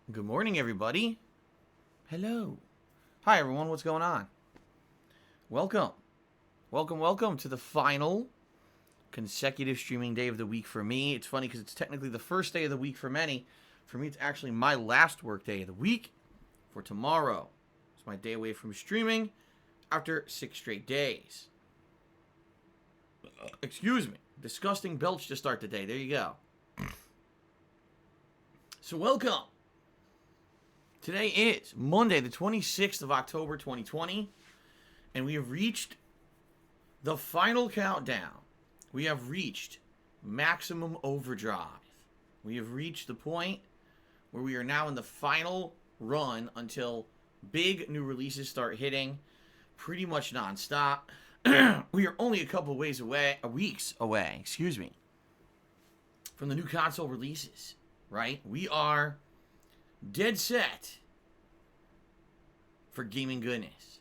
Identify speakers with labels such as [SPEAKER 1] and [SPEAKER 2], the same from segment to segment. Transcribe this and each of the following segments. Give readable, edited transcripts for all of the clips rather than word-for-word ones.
[SPEAKER 1] Good morning, everybody. Hello. Hi, everyone. What's going on? Welcome. Welcome to the final consecutive streaming day of the week for me. It's funny because it's technically the first day of the week for many. For me, it's actually my last work day of the week for tomorrow. It's my day away from streaming after 6 straight days. Excuse me. Disgusting belch to start the day. There you go. So, welcome. Today is Monday, the 26th of October, 2020, and we have reached the final countdown. We have reached maximum overdrive. We have reached the point where we are now in the final run until big new releases start hitting pretty much nonstop. We are only a couple of weeks away, from the new console releases, right? We are dead set for gaming goodness.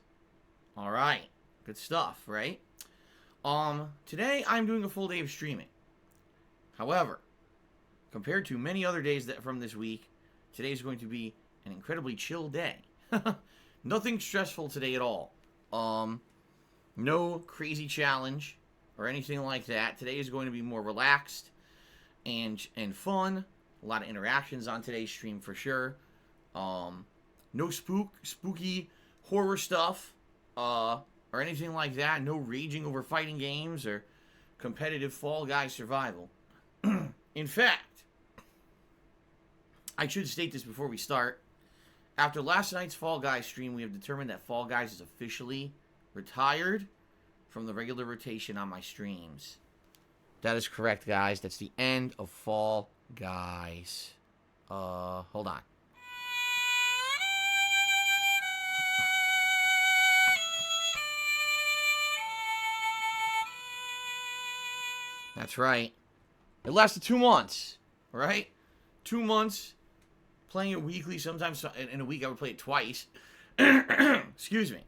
[SPEAKER 1] All right, good stuff, right? Today I'm doing a full day of streaming. However, compared to many other days from this week, today is going to be an incredibly chill day. Nothing stressful today at all. No crazy challenge or anything like that. Today is going to be more relaxed and fun. A lot of interactions on today's stream for sure. No spooky horror stuff, or anything like that. No raging over fighting games or competitive Fall Guys survival. In fact, I should state this before we start. After last night's Fall Guys stream, we have determined that Fall Guys is officially retired from the regular rotation on my streams. That is correct, guys. That's the end of Fall Guys. Hold on. That's right. It lasted 2 months, right? 2 months playing it weekly. Sometimes in a week I would play it twice. Excuse me.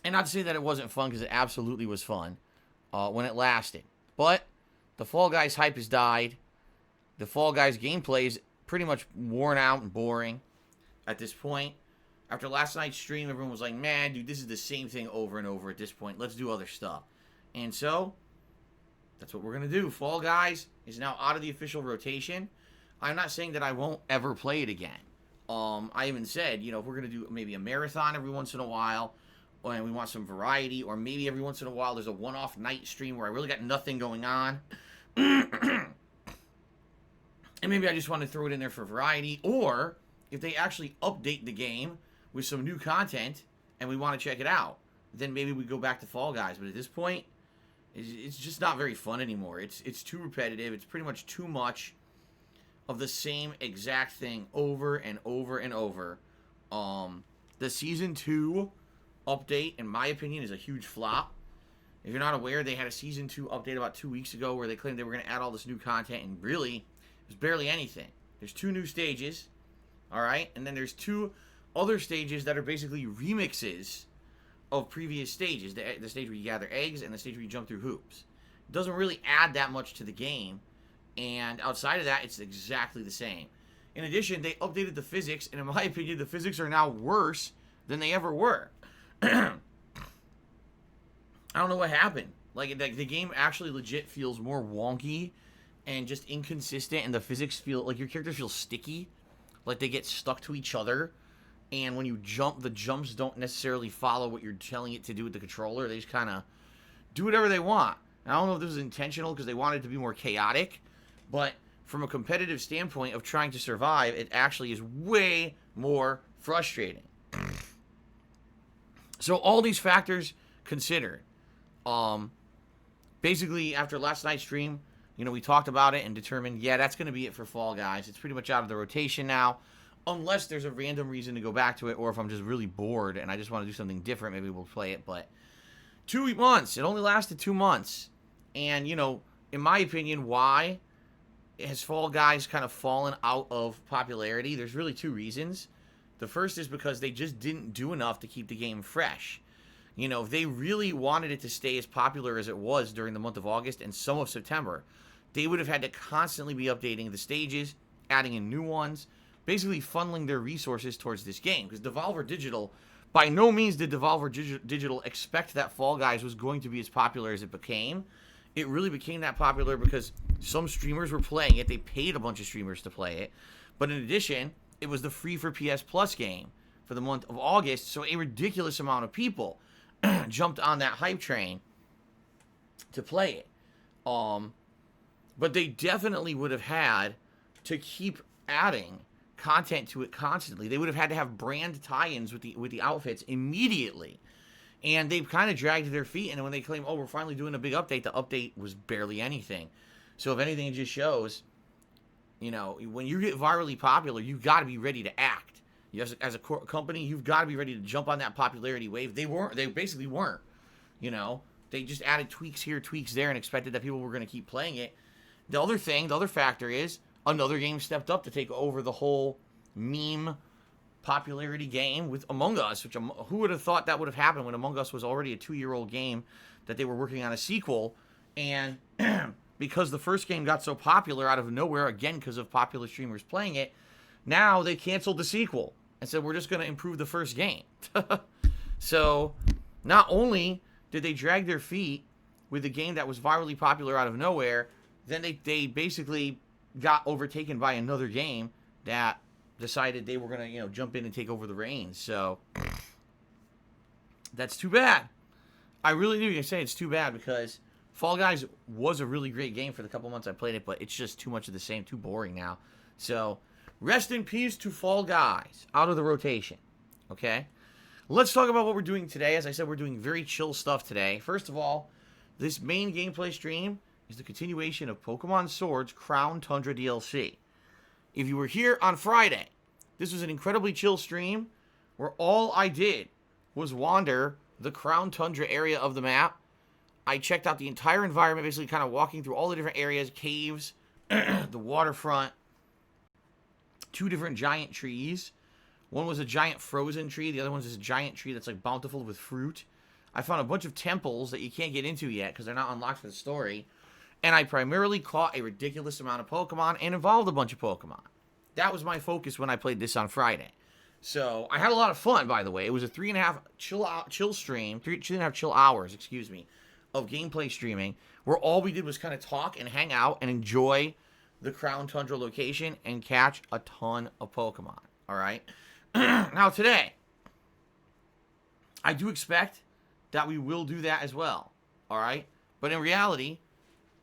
[SPEAKER 1] And not to say that it wasn't fun, because it absolutely was fun when it lasted. But the Fall Guys hype has died. The Fall Guys gameplay is pretty much worn out and boring at this point. After last night's stream, everyone was like, man, dude, this is the same thing over and over at this point. Let's do other stuff. And so, that's what we're going to do. Fall Guys is now out of the official rotation. I'm not saying that I won't ever play it again. I even said, if we're going to do maybe a marathon every once in a while, and we want some variety, or maybe every once in a while there's a one-off night stream where I really got nothing going on. And maybe I just want to throw it in there for variety. Or if they actually update the game with some new content and we want to check it out, then maybe we go back to Fall Guys. But at this point, it's just not very fun anymore. It's too repetitive. It's pretty much too much of the same exact thing over and over and over. The Season 2 update, in my opinion, is a huge flop. If you're not aware, they had a Season 2 update about 2 weeks ago where they claimed they were going to add all this new content, and really, it was barely anything. There's 2 new stages, alright? And then there's 2 other stages that are basically remixes of previous stages. The stage where you gather eggs and the stage where you jump through hoops. It doesn't really add that much to the game, and outside of that, it's exactly the same. In addition, they updated the physics, and in my opinion, the physics are now worse than they ever were. I don't know what happened. Like, the game actually legit feels more wonky and just inconsistent, and the physics feel like your characters feel sticky, like they get stuck to each other, and when you jump, the jumps don't necessarily follow what you're telling it to do with the controller. They just kind of do whatever they want. And I don't know if this was intentional because they wanted it to be more chaotic, but from a competitive standpoint of trying to survive, it actually is way more frustrating. So all these factors considered, basically after last night's stream, we talked about it and determined, yeah, that's going to be it for Fall Guys. It's pretty much out of the rotation now, unless there's a random reason to go back to it, or if I'm just really bored and I just want to do something different, maybe we'll play it. But 2 months, it only lasted 2 months. And, in my opinion, why has Fall Guys kind of fallen out of popularity? There's really 2 reasons. The first is because they just didn't do enough to keep the game fresh. If they really wanted it to stay as popular as it was during the month of August and some of September, they would have had to constantly be updating the stages, adding in new ones, basically funneling their resources towards this game. Because Devolver Digital, by no means did Devolver Digital expect that Fall Guys was going to be as popular as it became. It really became that popular because some streamers were playing it. They paid a bunch of streamers to play it. But in addition, it was the free for PS Plus game for the month of August. So a ridiculous amount of people jumped on that hype train to play it. But they definitely would have had to keep adding content to it constantly. They would have had to have brand tie-ins with the outfits immediately. And they've kind of dragged their feet. And when they claim, oh, we're finally doing a big update, the update was barely anything. So if anything, it just shows, you know, when you get virally popular, you've got to be ready to act. As a company, you've got to be ready to jump on that popularity wave. They basically weren't, you know. They just added tweaks here, tweaks there, and expected that people were going to keep playing it. The other factor is another game stepped up to take over the whole meme popularity game with Among Us, which who would have thought that would have happened when Among Us was already a 2-year-old game that they were working on a sequel. And because the first game got so popular out of nowhere, again because of popular streamers playing it, now they canceled the sequel and said we're just going to improve the first game. So not only did they drag their feet with a game that was virally popular out of nowhere, then they basically got overtaken by another game that decided they were going to, you know, jump in and take over the reins. So that's too bad. I really do say it's too bad because Fall Guys was a really great game for the couple months I played it, but it's just too much of the same, too boring now. So rest in peace to Fall Guys, out of the rotation. Okay? Let's talk about what we're doing today. As I said, we're doing very chill stuff today. First of all, this main gameplay stream is the continuation of Pokemon Sword's Crown Tundra DLC. If you were here on Friday, this was an incredibly chill stream where all I did was wander the Crown Tundra area of the map. I checked out the entire environment, basically kind of walking through all the different areas, caves, the waterfront, 2 different giant trees. One was a giant frozen tree. The other one's this giant tree that's like bountiful with fruit. I found a bunch of temples that you can't get into yet because they're not unlocked for the story. And I primarily caught a ridiculous amount of Pokemon and evolved a bunch of Pokemon. That was my focus when I played this on Friday. So I had a lot of fun, by the way. It was a 3.5 chill stream, 2.5 chill hours, of gameplay streaming, where all we did was kind of talk and hang out and enjoy the Crown Tundra location and catch a ton of Pokemon. All right. Now today, I do expect that we will do that as well. All right. But in reality,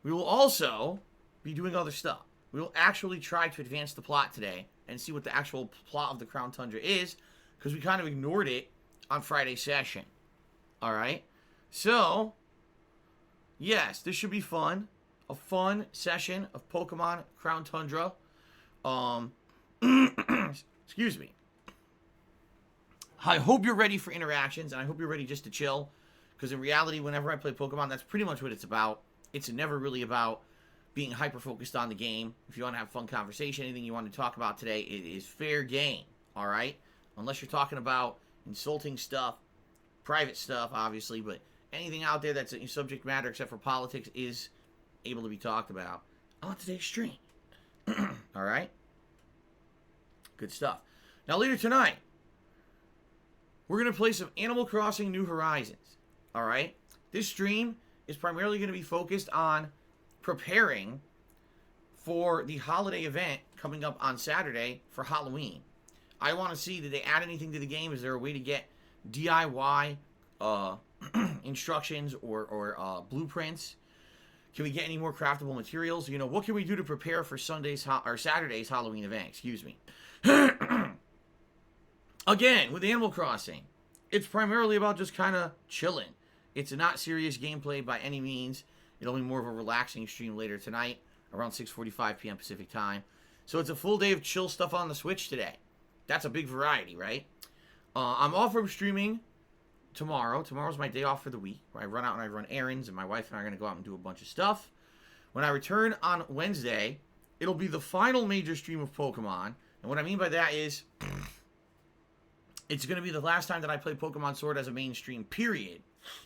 [SPEAKER 1] we will also be doing other stuff. We will actually try to advance the plot today and see what the actual plot of the Crown Tundra is, because we kind of ignored it on Friday's session. All right? So, yes, this should be fun. A fun session of Pokemon Crown Tundra. Excuse me. I hope you're ready for interactions, and I hope you're ready just to chill, because in reality, whenever I play Pokemon, that's pretty much what it's about. It's never really about being hyper-focused on the game. If you want to have fun conversation, anything you want to talk about today, it is fair game, all right? Unless you're talking about insulting stuff, private stuff, obviously, but anything out there that's a subject matter except for politics is able to be talked about on today's stream. All right? Good stuff. Now, later tonight, we're going to play some Animal Crossing New Horizons, all right? This stream is primarily going to be focused on preparing for the holiday event coming up on Saturday for Halloween. I want to see, did they add anything to the game? Is there a way to get DIY instructions or blueprints? Can we get any more craftable materials? You know, what can we do to prepare for Saturday's Halloween event? Excuse me. Again, with Animal Crossing, it's primarily about just kind of chilling. It's not serious gameplay by any means. It'll be more of a relaxing stream later tonight, around 6:45 p.m. Pacific time. So it's a full day of chill stuff on the Switch today. That's a big variety, right? I'm off from streaming tomorrow. Tomorrow's my day off for the week, where I run out and I run errands, and my wife and I are going to go out and do a bunch of stuff. When I return on Wednesday, it'll be the final major stream of Pokemon. And what I mean by that is, it's going to be the last time that I play Pokemon Sword as a mainstream, period.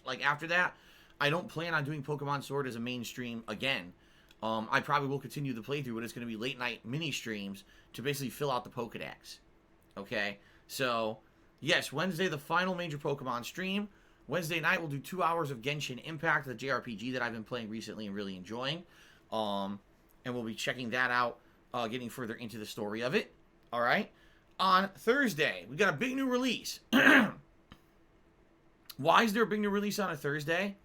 [SPEAKER 1] Like, after that, I don't plan on doing Pokemon Sword as a mainstream again. I probably will continue the playthrough, but it's going to be late night mini streams to basically fill out the Pokedex. Okay? So, yes, Wednesday, the final major Pokemon stream. Wednesday night, we'll do 2 hours of Genshin Impact, the JRPG that I've been playing recently and really enjoying. And we'll be checking that out, getting further into the story of it. All right? On Thursday, we got a big new release. Why is there a big new release on a Thursday?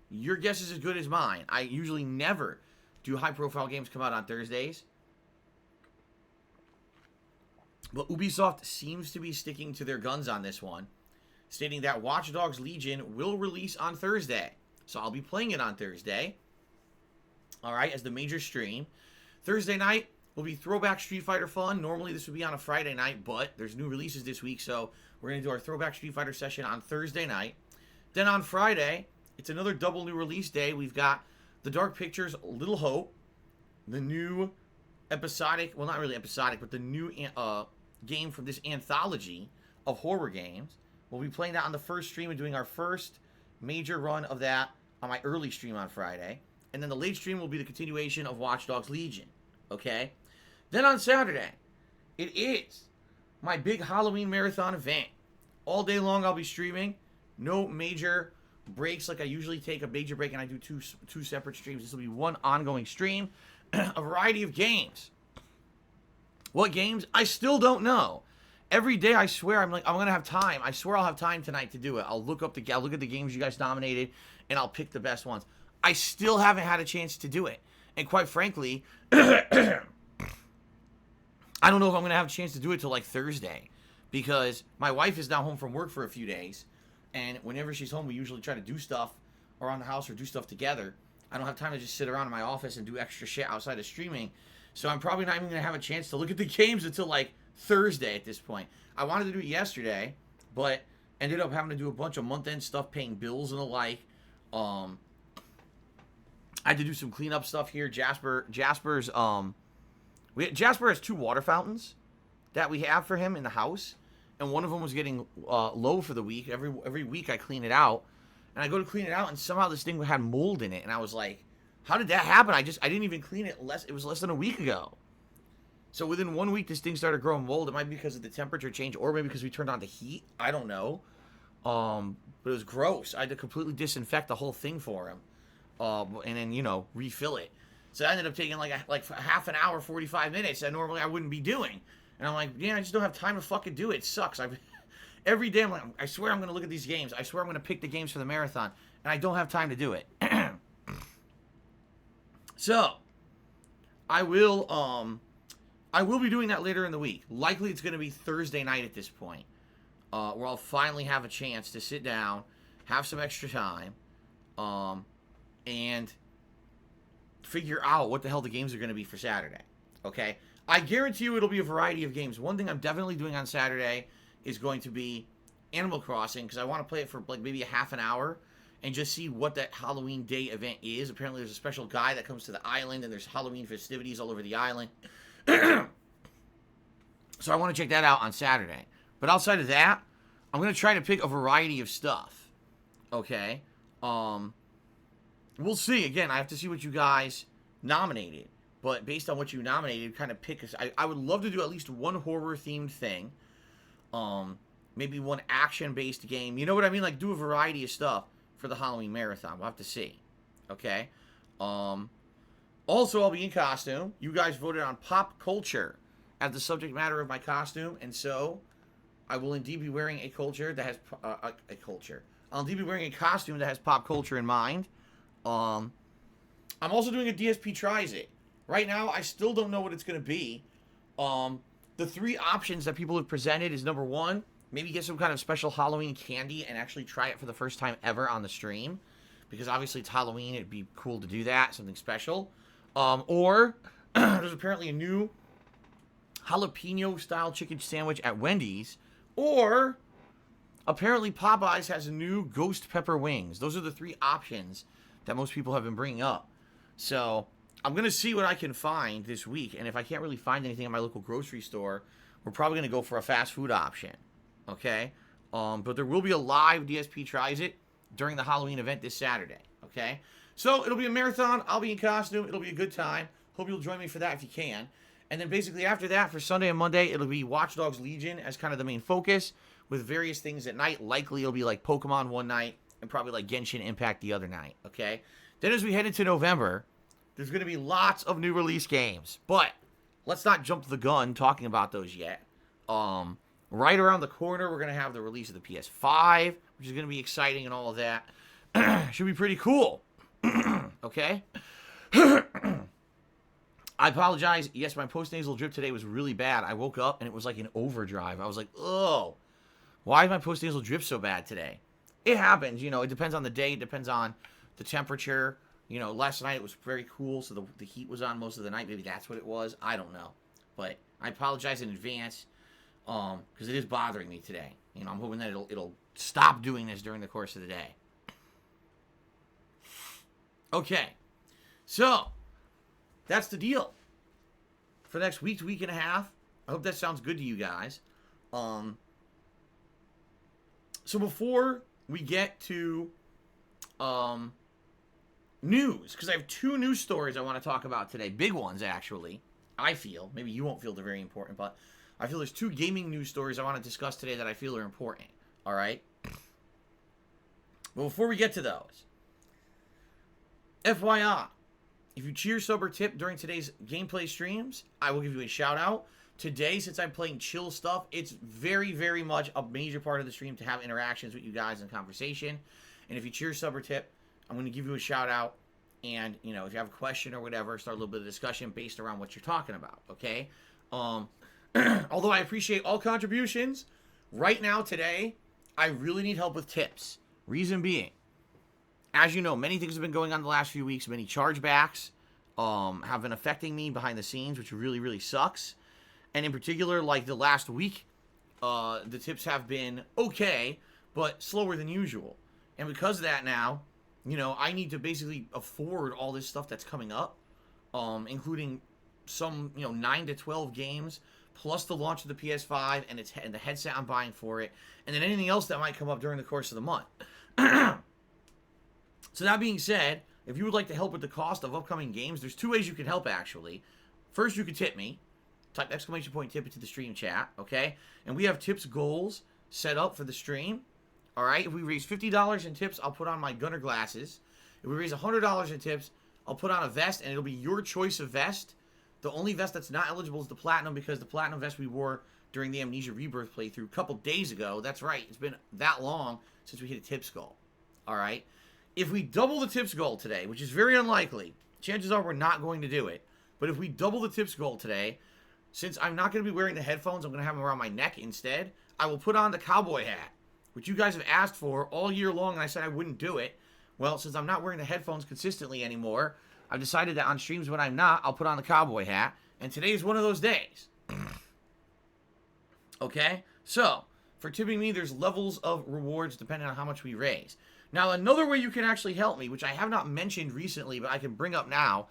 [SPEAKER 1] Your guess is as good as mine. I usually never do high-profile games come out on Thursdays. But Ubisoft seems to be sticking to their guns on this one, stating that Watch Dogs Legion will release on Thursday. So I'll be playing it on Thursday, all right, as the major stream. Thursday night will be Throwback Street Fighter fun. Normally this would be on a Friday night, but there's new releases this week, so we're going to do our Throwback Street Fighter session on Thursday night. Then on Friday, it's another double new release day. We've got The Dark Pictures Little Hope, the new episodic, well, not really episodic, but the new game from this anthology of horror games. We'll be playing that on the first stream and doing our first major run of that on my early stream on Friday. And then the late stream will be the continuation of Watch Dogs Legion. Okay? Then on Saturday, it is my big Halloween marathon event. All day long I'll be streaming. No major breaks like I usually take a major break and I do two separate streams. This will be one ongoing stream. A variety of games. What games? I still don't know. Every day I swear I'm going to have time. I swear I'll have time tonight to do it. I'll look at the games you guys nominated and I'll pick the best ones. I still haven't had a chance to do it. And quite frankly, I don't know if I'm going to have a chance to do it till like Thursday, because my wife is now home from work for a few days, and whenever she's home, we usually try to do stuff around the house or do stuff together. I don't have time to just sit around in my office and do extra shit outside of streaming, so I'm probably not even going to have a chance to look at the games until like Thursday at this point. I wanted to do it yesterday, but ended up having to do a bunch of month-end stuff, paying bills and the like. I had to do some cleanup stuff here. Jasper has 2 water fountains that we have for him in the house, and one of them was getting low for the week. Every week I clean it out, and I go to clean it out, and somehow this thing had mold in it, and I was like, how did that happen? I didn't even clean it. It was less than a week ago. So within 1 week, this thing started growing mold. It might be because of the temperature change, or maybe because we turned on the heat. I don't know. But it was gross. I had to completely disinfect the whole thing for him, and then refill it. So that ended up taking like half an hour, 45 minutes that normally I wouldn't be doing. And I'm like, I just don't have time to fucking do it. It sucks. Every day I'm like, I swear I'm going to look at these games. I swear I'm going to pick the games for the marathon. And I don't have time to do it. So, I will be doing that later in the week. Likely it's going to be Thursday night at this point. Where I'll finally have a chance to sit down, have some extra time, and figure out what the hell the games are going to be for Saturday. Okay? I guarantee you it'll be a variety of games. One thing I'm definitely doing on Saturday is going to be Animal Crossing, because I want to play it for like maybe a half an hour and just see what that Halloween Day event is. Apparently there's a special guy that comes to the island, and there's Halloween festivities all over the island. So I want to check that out on Saturday. But outside of that, I'm going to try to pick a variety of stuff. Okay? We'll see. Again, I have to see what you guys nominated. But based on what you nominated, kind of pick I would love to do at least one horror-themed thing. Maybe one action-based game. You know what I mean? Like, do a variety of stuff for the Halloween Marathon. We'll have to see. Okay? Also, I'll be in costume. You guys voted on pop culture as the subject matter of my costume. And so, I will indeed be wearing a culture that has... I'll indeed be wearing a costume that has pop culture in mind. I'm also doing a DSP Tries It. Right now, I still don't know what it's going to be. The 3 options that people have presented is, number 1, maybe get some kind of special Halloween candy and actually try it for the first time ever on the stream. Because obviously it's Halloween, it'd be cool to do that, something special. Or, there's apparently a new jalapeno-style chicken sandwich at Wendy's. Or, apparently Popeyes has a new ghost pepper wings. Those are the 3 options that most people have been bringing up. So, I'm going to see what I can find this week. And if I can't really find anything at my local grocery store, we're probably going to go for a fast food option. Okay? But there will be a live DSP Tries It during the Halloween event this Saturday. Okay? So it'll be a marathon. I'll be in costume. It'll be a good time. Hope you'll join me for that if you can. And then basically after that, for Sunday and Monday, it'll be Watch Dogs Legion as kind of the main focus, with various things at night. Likely it'll be like Pokemon one night and probably like Genshin Impact the other night, okay? Then as we head into November, there's going to be lots of new release games. But let's not jump the gun talking about those yet. Right around the corner, we're going to have the release of the PS5, which is going to be exciting and all of that. Should be pretty cool. Okay? I apologize. Yes, my post-nasal drip today was really bad. I woke up and it was like an overdrive. I was like, oh, why is my post-nasal drip so bad today? It happens. It depends on the day. It depends on the temperature. Last night it was very cool, so the heat was on most of the night. Maybe that's what it was. I don't know. But I apologize in advance because it is bothering me today. I'm hoping that it'll stop doing this during the course of the day. Okay. So, that's the deal for the next week to week and a half. I hope that sounds good to you guys. So before we get to news, because I have 2 news stories I want to talk about today. Big ones, actually. I feel. Maybe you won't feel they're very important, but I feel there's 2 gaming news stories I want to discuss today that I feel are important. All right? But before we get to those, FYI, if you cheer, sub, or tip during today's gameplay streams, I will give you a shout out. Today, since I'm playing chill stuff, it's very, very much a major part of the stream to have interactions with you guys and conversation. And if you cheer, sub, or tip, I'm going to give you a shout out. And, if you have a question or whatever, start a little bit of discussion based around what you're talking about, okay? Although I appreciate all contributions, right now, today, I really need help with tips. Reason being, as you know, many things have been going on the last few weeks. Many chargebacks have been affecting me behind the scenes, which really, really sucks. And in particular, like the last week, the tips have been okay, but slower than usual. And because of that now, I need to basically afford all this stuff that's coming up, including some, 9 to 12 games, plus the launch of the PS5 and the headset I'm buying for it, and then anything else that might come up during the course of the month. So that being said, if you would like to help with the cost of upcoming games, there's 2 ways you can help, actually. First, you can tip me. Type !tip into the stream chat, okay? And we have tips goals set up for the stream, all right? If we raise $50 in tips, I'll put on my gunner glasses. If we raise $100 in tips, I'll put on a vest, and it'll be your choice of vest. The only vest that's not eligible is the Platinum, because the Platinum vest we wore during the Amnesia Rebirth playthrough a couple days ago. That's right. It's been that long since we hit a tips goal, all right? If we double the tips goal today, which is very unlikely, chances are we're not going to do it, but if we double the tips goal today, since I'm not going to be wearing the headphones, I'm going to have them around my neck instead, I will put on the cowboy hat, which you guys have asked for all year long, and I said I wouldn't do it. Well, since I'm not wearing the headphones consistently anymore, I've decided that on streams when I'm not, I'll put on the cowboy hat, and today is one of those days. Okay? So, for tipping me, there's levels of rewards depending on how much we raise. Now, another way you can actually help me, which I have not mentioned recently, but I can bring up now,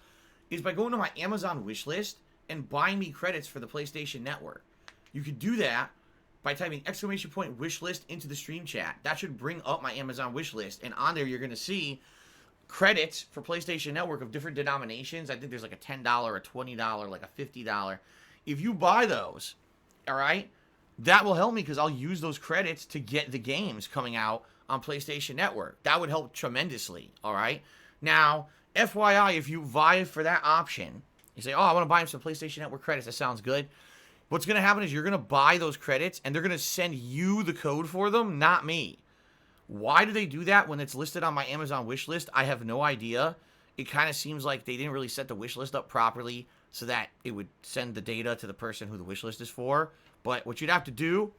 [SPEAKER 1] is by going to my Amazon wishlist and buying me credits for the PlayStation Network. You could do that by typing ! wishlist into the stream chat. That should bring up my Amazon wishlist, and on there you're going to see credits for PlayStation Network of different denominations. I think there's like a $10, a $20, like a $50. If you buy those, all right, that will help me because I'll use those credits to get the games coming out on PlayStation Network. That would help tremendously, all right? Now, FYI, if you vie for that option, you say, oh, I want to buy some PlayStation Network credits. That sounds good. What's going to happen is you're going to buy those credits, and they're going to send you the code for them, not me. Why do they do that when it's listed on my Amazon wish list? I have no idea. It kind of seems like they didn't really set the wish list up properly so that it would send the data to the person who the wish list is for. But what you'd have to do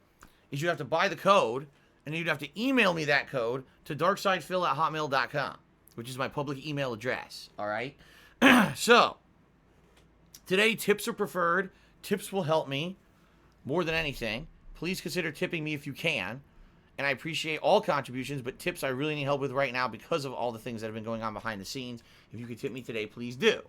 [SPEAKER 1] is you'd have to buy the code, and you'd have to email me that code to darksidefil@hotmail.com, which is my public email address, all right? So, today, tips are preferred. Tips will help me more than anything. Please consider tipping me if you can. And I appreciate all contributions, but tips I really need help with right now because of all the things that have been going on behind the scenes. If you could tip me today, please do.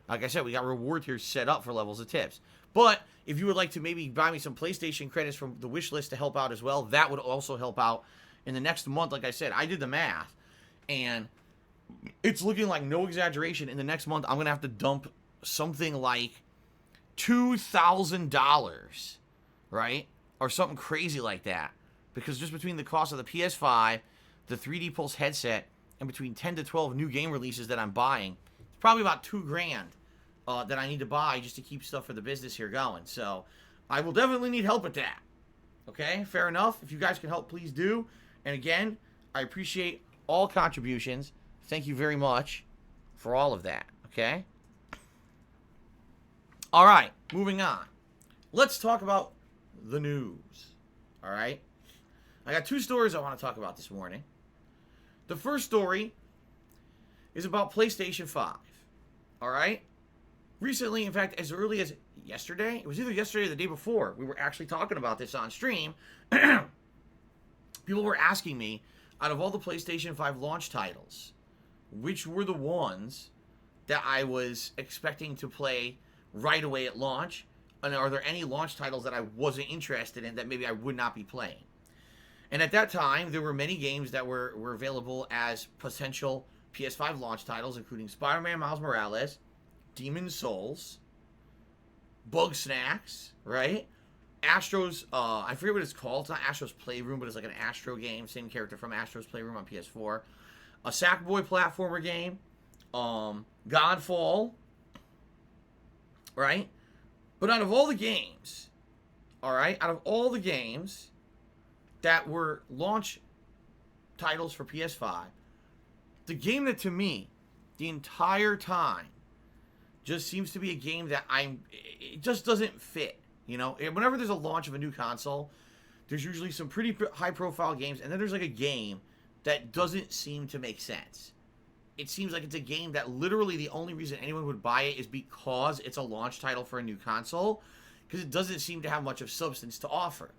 [SPEAKER 1] Like I said, we got reward tiers set up for levels of tips. But if you would like to maybe buy me some PlayStation credits from the wish list to help out as well, that would also help out in the next month. Like I said, I did the math. And it's looking like, no exaggeration, in the next month, I'm going to have to dump something like $2,000, right? Or something crazy like that. Because just between the cost of the PS5, the 3D Pulse headset, and between 10 to 12 new game releases that I'm buying, it's probably about $2,000 that I need to buy just to keep stuff for the business here going. So I will definitely need help with that. Okay, fair enough. If you guys can help, please do. And again, I appreciate all contributions. Thank you very much for all of that. Okay? All right, moving on. Let's talk about the news. All right? I got two stories I want to talk about this morning. The first story is about PlayStation 5. All right? Recently, in fact, as early as yesterday, it was either yesterday or the day before, we were actually talking about this on stream. People were asking me, out of all the PlayStation 5 launch titles, which were the ones that I was expecting to play right away at launch, and are there any launch titles that I wasn't interested in that maybe I would not be playing? And at that time, there were many games that were available as potential PS5 launch titles, including Spider-Man Miles Morales, Demon's Souls, Bug Snacks, right? Astro's, I forget what it's called. It's not Astro's Playroom, but it's like an Astro game. Same character from Astro's Playroom on PS4. A Sackboy platformer game. Godfall. Right? But out of all the games, alright, out of all the games that were launch titles for PS5, the game that to me, the entire time, just seems to be a game that it just doesn't fit. You know, whenever there's a launch of a new console, there's usually some pretty high-profile games, and then there's like a game that doesn't seem to make sense. It seems like it's a game that literally the only reason anyone would buy it is because it's a launch title for a new console, because it doesn't seem to have much of substance to offer.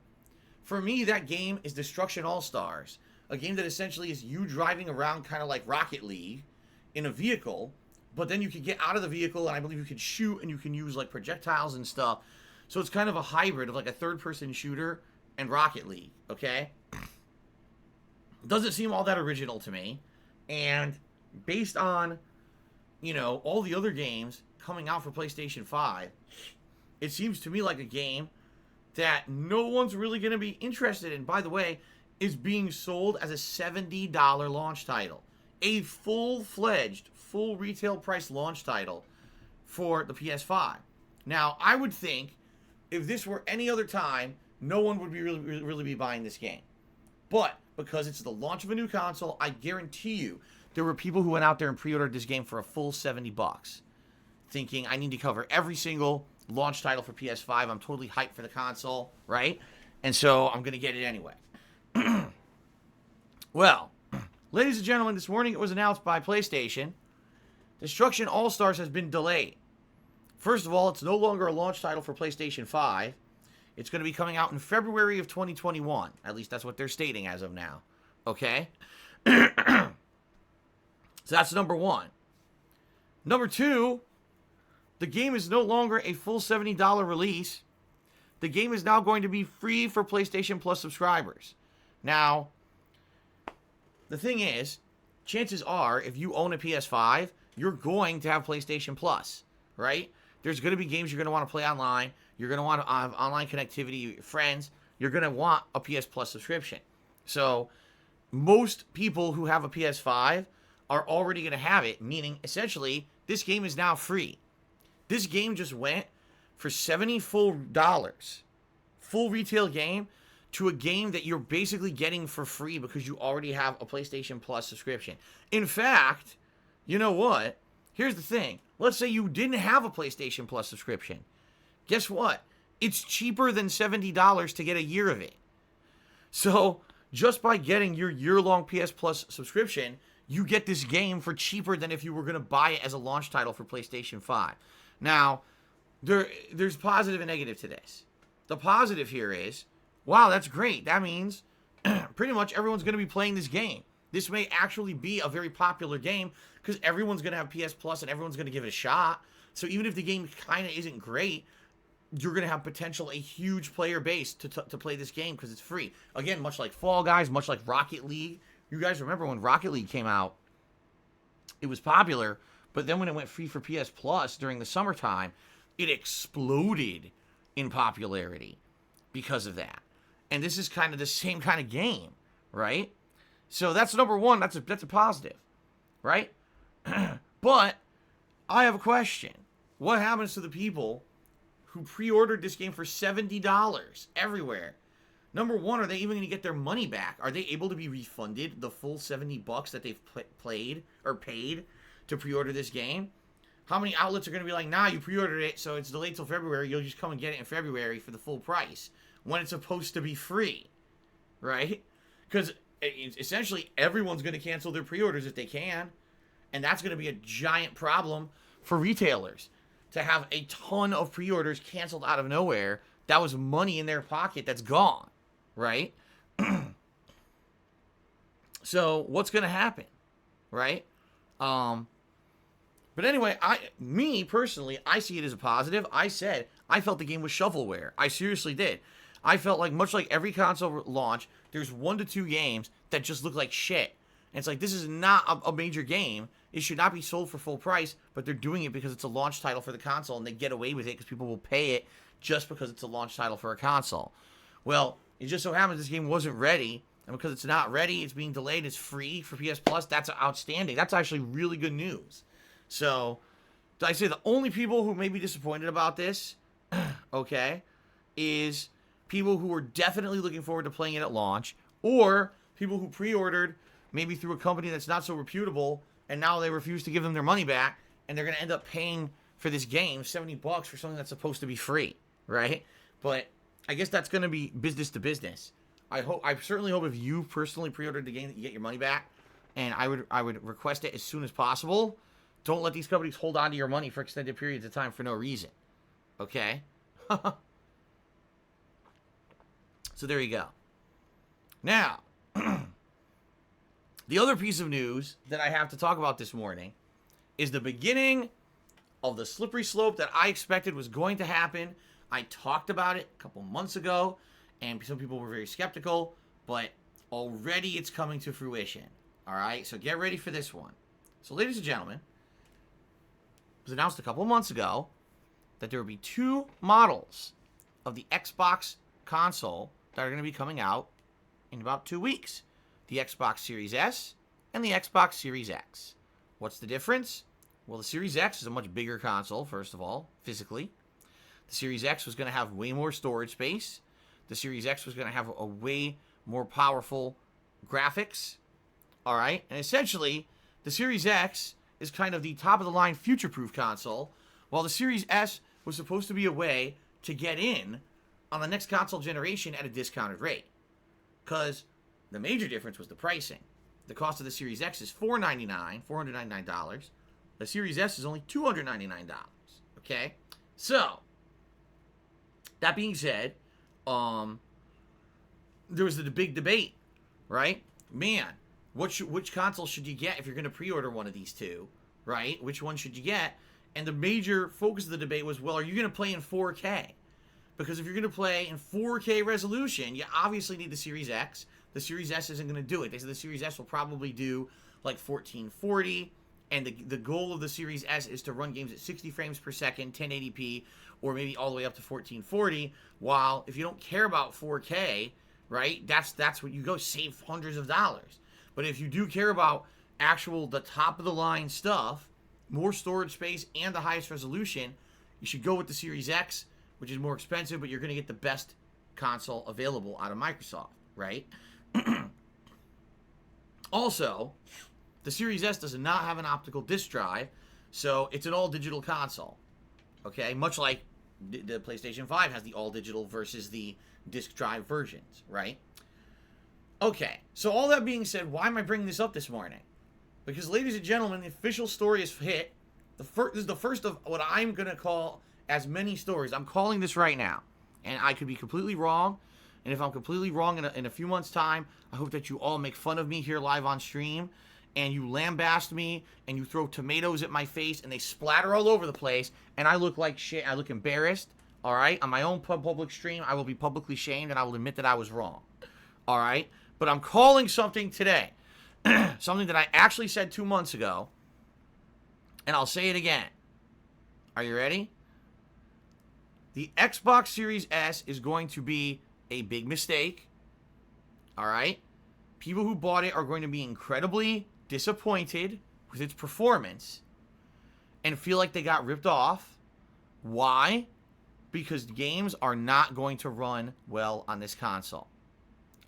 [SPEAKER 1] For me, that game is Destruction All-Stars, a game that essentially is you driving around kind of like Rocket League in a vehicle, but then you can get out of the vehicle, and I believe you can shoot, and you can use like projectiles and stuff. So it's kind of a hybrid of like a third-person shooter and Rocket League, okay? Doesn't seem all that original to me. And based on, you know, all the other games coming out for PlayStation 5, it seems to me like a game that no one's really going to be interested in. By the way, is being sold as a $70 launch title. A full-fledged, full retail price launch title for the PS5. Now, I would think if this were any other time, no one would be really be buying this game. But because it's the launch of a new console, I guarantee you there were people who went out there and pre-ordered this game for a full $70, thinking I need to cover every single launch title for PS5. I'm totally hyped for the console, right? And so I'm going to get it anyway. Well, ladies and gentlemen, this morning it was announced by PlayStation, Destruction All-Stars has been delayed. First of all, it's no longer a launch title for PlayStation 5. It's going to be coming out in February of 2021. At least that's what they're stating as of now. Okay? So that's number one. Number two, the game is no longer a full $70 release. The game is now going to be free for PlayStation Plus subscribers. Now, the thing is, chances are, if you own a PS5, you're going to have PlayStation Plus, right? There's going to be games you're going to want to play online. You're going to want to have online connectivity with your friends. You're going to want a PS Plus subscription. So most people who have a PS5 are already going to have it, meaning essentially this game is now free. This game just went for $70 full retail game, to a game that you're basically getting for free because you already have a PlayStation Plus subscription. In fact, you know what? Here's the thing. Let's say you didn't have a PlayStation Plus subscription. Guess what? It's cheaper than $70 to get a year of it. So, just by getting your year-long PS Plus subscription, you get this game for cheaper than if you were going to buy it as a launch title for PlayStation 5. Now, there's positive and negative to this. The positive here is, wow, that's great. That means pretty much everyone's going to be playing this game. This may actually be a very popular game because everyone's going to have PS Plus and everyone's going to give it a shot. So even if the game kind of isn't great, you're going to have potential a huge player base to play this game because it's free. Again, much like Fall Guys, much like Rocket League. You guys remember when Rocket League came out it was popular, but then when it went free for PS Plus during the summertime, it exploded in popularity because of that. And this is kind of the same kind of game, right? So that's number one. That's a positive, right? But I have a question. What happens to the people who pre-ordered this game for $70 everywhere? Number one, are they even going to get their money back? Are they able to be refunded the full $70 that they've paid to pre-order this game? How many outlets are going to be like, nah, you pre-ordered it, so it's delayed till February. You'll just come and get it in February for the full price when it's supposed to be free, right? Because essentially everyone's going to cancel their pre-orders if they can, and that's going to be a giant problem for retailers to have a ton of pre-orders canceled out of nowhere. That was money in their pocket that's gone, right? So what's going to happen, right? But anyway, me personally, I see it as a positive. I said I felt the game was shovelware. I seriously did. I felt like, much like every console launch, there's 1 to 2 games that just look like shit. And it's like, this is not a major game. It should not be sold for full price, but they're doing it because it's a launch title for the console, and they get away with it because people will pay it just because it's a launch title for a console. Well, it just so happens this game wasn't ready, and because it's not ready, it's being delayed, it's free for PS Plus. That's outstanding. That's actually really good news. So, I say the only people who may be disappointed about this, okay, is people who are definitely looking forward to playing it at launch, or people who pre-ordered maybe through a company that's not so reputable, and now they refuse to give them their money back, and they're going to end up paying for this game $70 for something that's supposed to be free, right? But I guess that's going to be business to business. I certainly hope if you personally pre-ordered the game that you get your money back, and I would request it as soon as possible. Don't let these companies hold on to your money for extended periods of time for no reason. Okay? So there you go. Now, the other piece of news that I have to talk about this morning is the beginning of the slippery slope that I expected was going to happen. I talked about it a couple months ago, and some people were very skeptical, but already it's coming to fruition. All right? So get ready for this one. So, ladies and gentlemen, it was announced a couple months ago that there would be 2 models of the Xbox console that are going to be coming out in about 2 weeks. The Xbox Series S and the Xbox Series X. What's the difference? Well, the Series X is a much bigger console, first of all, physically. The Series X was going to have way more storage space. The Series X was going to have a way more powerful graphics. All right? And essentially, the Series X is kind of the top-of-the-line future-proof console, while the Series S was supposed to be a way to get in on the next console generation at a discounted rate. Because the major difference was the pricing. The cost of the Series X is $499. The Series S is only $299. Okay? So, that being said, there was the big debate, right? Man, which console should you get if you're going to pre-order one of these two, right? Which one should you get? And the major focus of the debate was, well, are you going to play in 4K? Because if you're going to play in 4K resolution, you obviously need the Series X. The Series S isn't going to do it. They said the Series S will probably do like 1440, and the goal of the Series S is to run games at 60 frames per second, 1080p, or maybe all the way up to 1440, while if you don't care about 4K, right, that's what you go, save hundreds of dollars. But if you do care about the top-of-the-line stuff, more storage space, and the highest resolution, you should go with the Series X, which is more expensive, but you're going to get the best console available out of Microsoft, right? Also, the Series S does not have an optical disc drive, so it's an all-digital console, okay? Much like the PlayStation 5 has the all-digital versus the disc drive versions, right? Okay, so all that being said, why am I bringing this up this morning? Because, ladies and gentlemen, the official story is hit. This is the first of what I'm going to call as many stories. I'm calling this right now, and I could be completely wrong. And if I'm completely wrong in a few months' time, I hope that you all make fun of me here live on stream, and you lambaste me, and you throw tomatoes at my face, and they splatter all over the place, and I look like shit. I look embarrassed, all right? On my own public stream, I will be publicly shamed, and I will admit that I was wrong, all right? But I'm calling something today, something that I actually said 2 months ago, And I'll say it again. Are you ready? The Xbox Series S is going to be a big mistake. All right? People who bought it are going to be incredibly disappointed with its performance and feel like they got ripped off. Why? Because games are not going to run well on this console.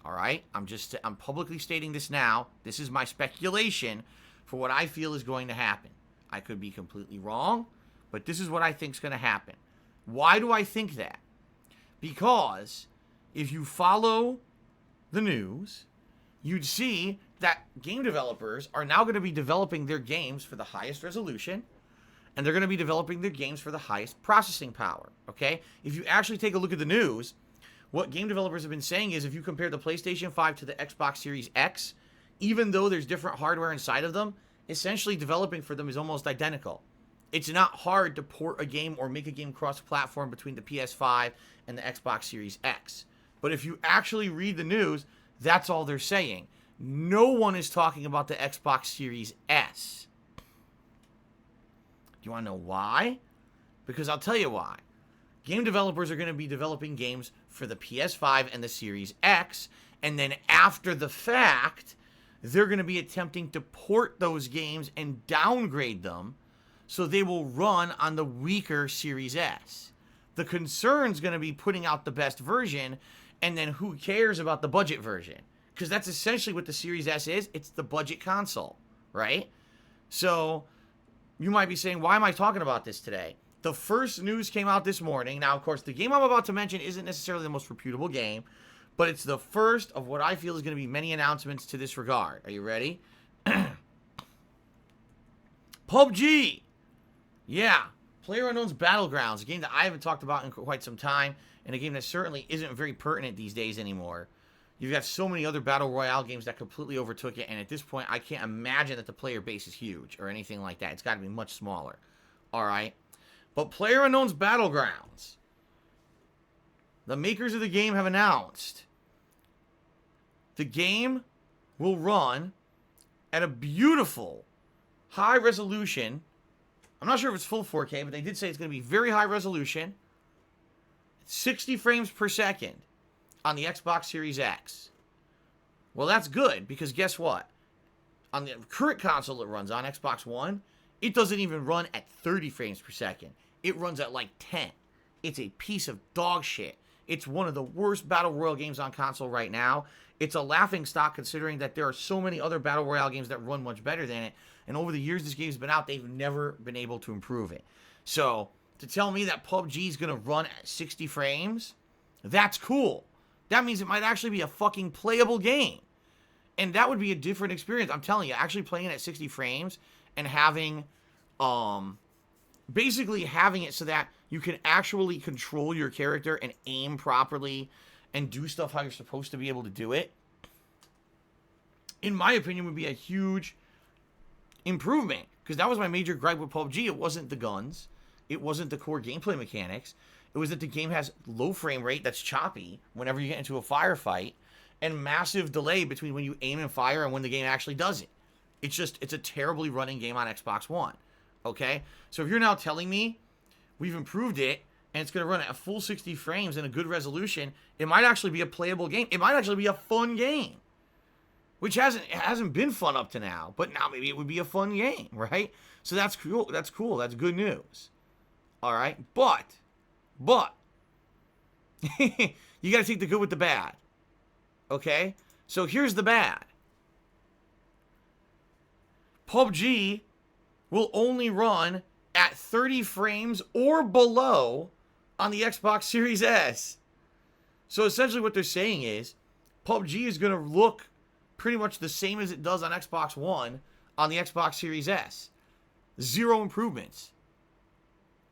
[SPEAKER 1] All right? I'm publicly stating this now. This is my speculation for what I feel is going to happen. I could be completely wrong, but this is what I think is going to happen. Why do I think that? Because if you follow the news, you'd see that game developers are now going to be developing their games for the highest resolution, and they're going to be developing their games for the highest processing power, okay? If you actually take a look at the news, what game developers have been saying is if you compare the PlayStation 5 to the Xbox Series X, even though there's different hardware inside of them, essentially developing for them is almost identical. It's not hard to port a game or make a game cross-platform between the PS5 and the Xbox Series X. But if you actually read the news, that's all they're saying. No one is talking about the Xbox Series S. Do you want to know why? Because I'll tell you why. Game developers are going to be developing games for the PS5 and the Series X, and then after the fact, they're going to be attempting to port those games and downgrade them so they will run on the weaker Series S. The concern's going to be putting out the best version, and then who cares about the budget version? Because that's essentially what the Series S is. It's the budget console, right? So you might be saying, why am I talking about this today? The first news came out this morning. Now, of course, the game I'm about to mention isn't necessarily the most reputable game, but it's the first of what I feel is going to be many announcements to this regard. Are you ready? PUBG! Yeah, PlayerUnknown's Battlegrounds, a game that I haven't talked about in quite some time, and a game that certainly isn't very pertinent these days anymore. You've got so many other Battle Royale games that completely overtook it, and at this point, I can't imagine that the player base is huge or anything like that. It's got to be much smaller. All right? But PlayerUnknown's Battlegrounds, the makers of the game have announced the game will run at a beautiful high resolution. I'm not sure if it's full 4K, but they did say it's going to be very high resolution. 60 frames per second on the Xbox Series X. Well, that's good, because guess what? On the current console it runs on, Xbox One, it doesn't even run at 30 frames per second. It runs at like 10. It's a piece of dog shit. It's one of the worst Battle Royale games on console right now. It's a laughingstock considering that there are so many other Battle Royale games that run much better than it. And over the years this game's been out, they've never been able to improve it. So, to tell me that PUBG is going to run at 60 frames, that's cool. That means it might actually be a fucking playable game. And that would be a different experience. I'm telling you, actually playing it at 60 frames and having, basically having it so that you can actually control your character and aim properly and do stuff how you're supposed to be able to do it, in my opinion, would be a huge improvement. Because that was my major gripe with PUBG. It wasn't the guns. It wasn't the core gameplay mechanics. It was that the game has low frame rate that's choppy whenever you get into a firefight, and massive delay between when you aim and fire and when the game actually does it. It's a terribly running game on Xbox One. Okay? So if you're now telling me we've improved it and it's going to run at a full 60 frames and a good resolution, it might actually be a playable game. It might actually be a fun game. Which it hasn't been fun up to now, but now maybe it would be a fun game, right? So that's cool. That's cool. That's good news. All right? But you got to take the good with the bad. Okay? So here's the bad. PUBG will only run at 30 frames or below on the Xbox Series S. So essentially what they're saying is PUBG is going to look pretty much the same as it does on Xbox One on the Xbox Series S. Zero improvements.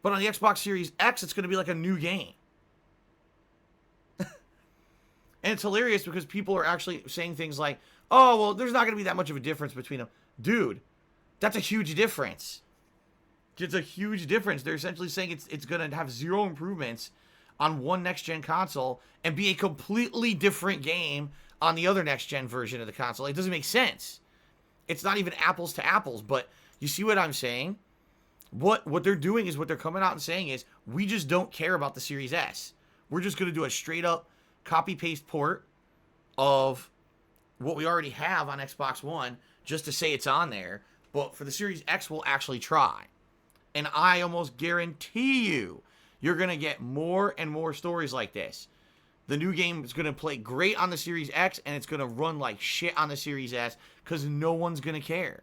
[SPEAKER 1] But on the Xbox Series X, it's going to be like a new game. And it's hilarious because people are actually saying things like, oh, well, there's not going to be that much of a difference between them. Dude, that's a huge difference. It's a huge difference. They're essentially saying it's going to have zero improvements on one next-gen console and be a completely different game on the other next-gen version of the console. It doesn't make sense. It's not even apples to apples, but you see what I'm saying? What they're doing is, what they're coming out and saying is, we just don't care about the Series S. We're just going to do a straight up copy paste port of what we already have on Xbox One just to say it's on there. But for the Series X, we'll actually try. And I almost guarantee you're going to get more and more stories like this. The new game is going to play great on the Series X, and it's going to run like shit on the Series S because no one's going to care.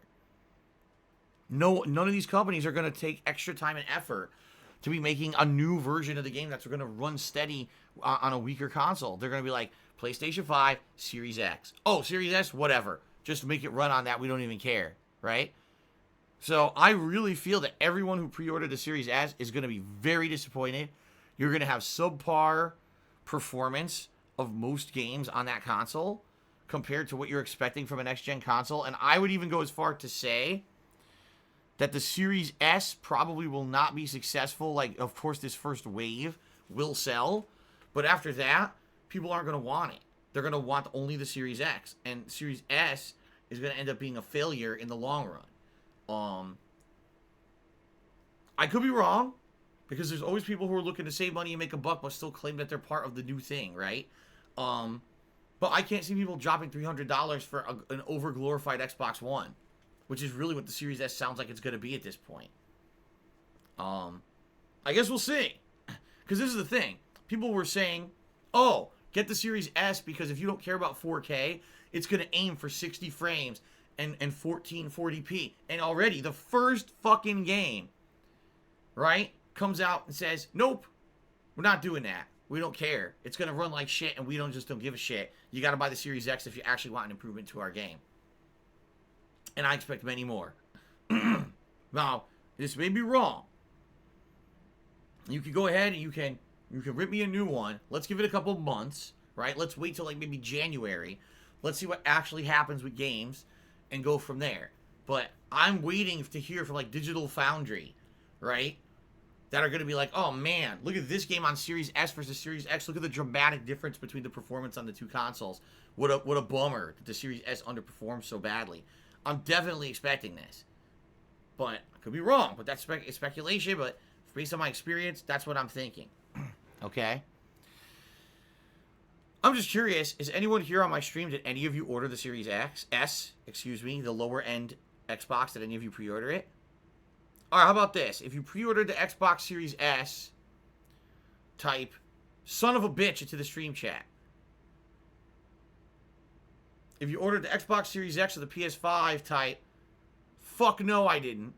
[SPEAKER 1] None of these companies are going to take extra time and effort to be making a new version of the game that's going to run steady on a weaker console. They're going to be like, PlayStation 5, Series X. Oh, Series S, whatever. Just make it run on that. We don't even care, right? So I really feel that everyone who pre-ordered the Series S is going to be very disappointed. You're going to have subpar performance of most games on that console compared to what you're expecting from a next-gen console. And I would even go as far to say that the Series S probably will not be successful. Like, of course, this first wave will sell. But after that, people aren't going to want it. They're going to want only the Series X. And Series S is going to end up being a failure in the long run. I could be wrong, because there's always people who are looking to save money and make a buck but still claim that they're part of the new thing, right? But I can't see people dropping $300 for an over-glorified Xbox One, which is really what the Series S sounds like it's going to be at this point. I guess we'll see. Because this is the thing. People were saying, oh, get the Series S because if you don't care about 4K, it's going to aim for 60 frames and 1440p. And already, the first fucking game, right, comes out and says, nope, we're not doing that. We don't care. It's going to run like shit, and we don't give a shit. You got to buy the Series X if you actually want an improvement to our game. And I expect many more. Now, this may be wrong. You can go ahead and you can rip me a new one. Let's give it a couple months, right? Let's wait till like maybe January. Let's see what actually happens with games and go from there. But I'm waiting to hear from like Digital Foundry, right? That are going to be like, oh man, look at this game on Series S versus Series X. Look at the dramatic difference between the performance on the two consoles. What a bummer that the Series S underperformed so badly. I'm definitely expecting this. But I could be wrong. But that's speculation. But based on my experience, that's what I'm thinking. Okay? I'm just curious, is anyone here on my stream, did any of you order the Series S, the lower end Xbox? Did any of you pre-order it? Alright, how about this? If you pre-ordered the Xbox Series S, type son of a bitch into the stream chat. If you ordered the Xbox Series X or the PS5, type fuck no, I didn't.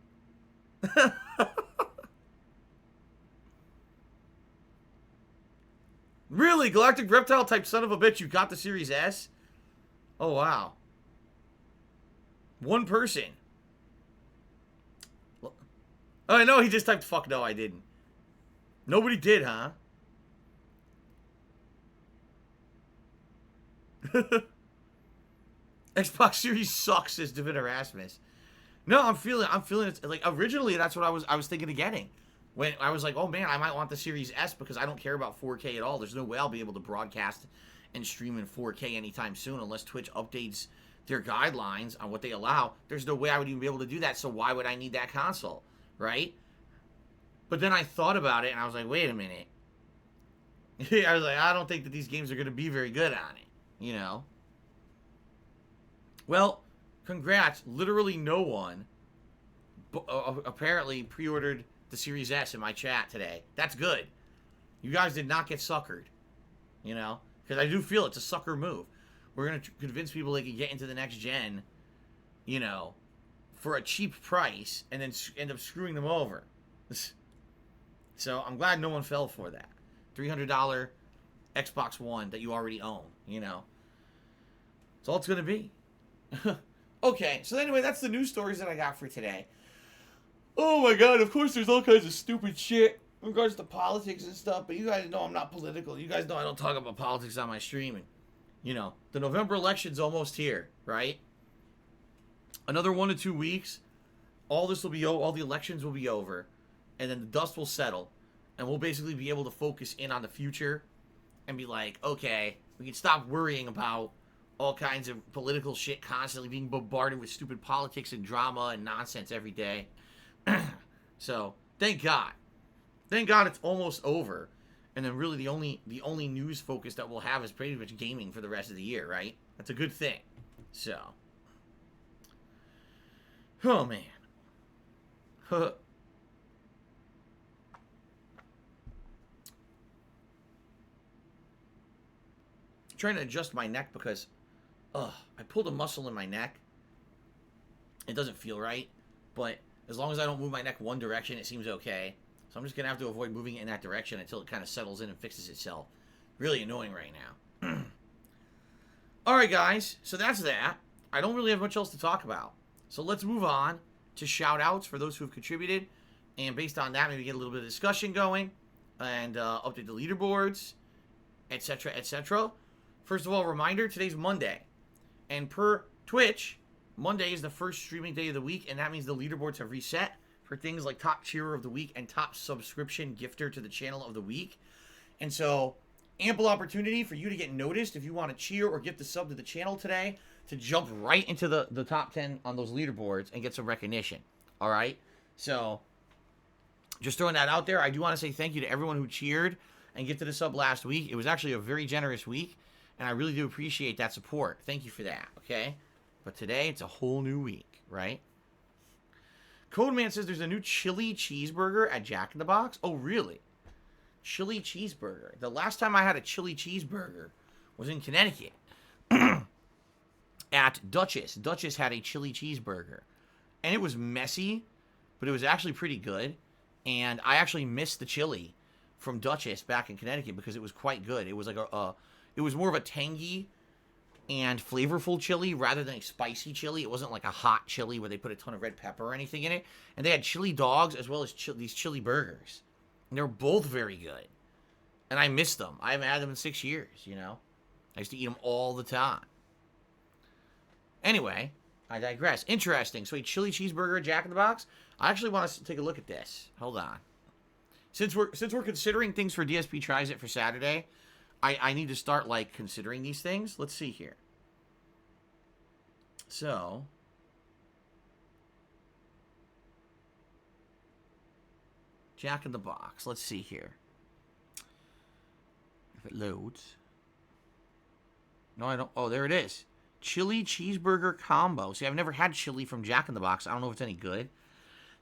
[SPEAKER 1] Really? Galactic Reptile type son of a bitch, you got the Series S? Oh, wow. One person. Oh, I know, he just typed fuck no, I didn't. Nobody did, huh? Xbox Series sucks, says Divin Erasmus. No, I'm feeling it. Like, originally, that's what I was thinking of getting. When I was like, oh man, I might want the Series S because I don't care about 4K at all. There's no way I'll be able to broadcast and stream in 4K anytime soon unless Twitch updates their guidelines on what they allow. There's no way I would even be able to do that, so why would I need that console, right? But then I thought about it, and I was like, wait a minute. I was like, I don't think that these games are going to be very good on it, you know? Well, congrats. Literally no one apparently pre-ordered the Series S in my chat today. That's good. You guys did not get suckered, you know? Because I do feel it's a sucker move. We're going to convince people they can get into the next gen, you know, for a cheap price and then end up screwing them over. So I'm glad no one fell for that. $300 Xbox One that you already own, you know? That's all it's going to be. Okay, so anyway, that's the news stories that I got for today. Oh my god, of course there's all kinds of stupid shit in regards to politics and stuff, but you guys know I'm not political. You guys know I don't talk about politics on my streaming. You know, the November election's almost here, right? Another 1 to 2 weeks, all the elections will be over, and then the dust will settle, and we'll basically be able to focus in on the future and be like, okay, we can stop worrying about all kinds of political shit constantly being bombarded with stupid politics and drama and nonsense every day. So thank God. Thank God it's almost over. And then really the only news focus that we'll have is pretty much gaming for the rest of the year, right? That's a good thing. So. Oh, man. Trying to adjust my neck because I pulled a muscle in my neck. It doesn't feel right, but as long as I don't move my neck one direction, it seems okay. So I'm just going to have to avoid moving it in that direction until it kind of settles in and fixes itself. Really annoying right now. Alright, guys. So that's that. I don't really have much else to talk about. So let's move on to shout-outs for those who have contributed. And based on that, maybe get a little bit of discussion going. And update the leaderboards, etc., etc. First of all, reminder, today's Monday. And per Twitch, Monday is the first streaming day of the week, and that means the leaderboards have reset for things like top cheerer of the week and top subscription gifter to the channel of the week. And so, ample opportunity for you to get noticed if you want to cheer or gift a sub to the channel today to jump right into the top 10 on those leaderboards and get some recognition. All right? So, just throwing that out there. I do want to say thank you to everyone who cheered and gifted a sub last week. It was actually a very generous week, and I really do appreciate that support. Thank you for that, okay? But today, it's a whole new week, right? Codeman says there's a new chili cheeseburger at Jack in the Box. Oh, really? Chili cheeseburger. The last time I had a chili cheeseburger was in Connecticut at Duchess. Duchess had a chili cheeseburger. And it was messy, but it was actually pretty good. And I actually missed the chili from Duchess back in Connecticut because it was quite good. It was like it was more of a tangy and flavorful chili rather than a spicy chili. It wasn't like a hot chili where they put a ton of red pepper or anything in it. And they had chili dogs as well as these chili burgers. And they were both very good. And I missed them. I haven't had them in 6 years, you know. I used to eat them all the time. Anyway, I digress. Interesting. So a chili cheeseburger at Jack in the Box. I actually want to take a look at this. Hold on. Since we're considering things for DSP Tries It for Saturday, I need to start, like, considering these things. Let's see here. So, Jack in the Box. Let's see here. If it loads. No, I don't. Oh, there it is. Chili cheeseburger combo. See, I've never had chili from Jack in the Box. I don't know if it's any good.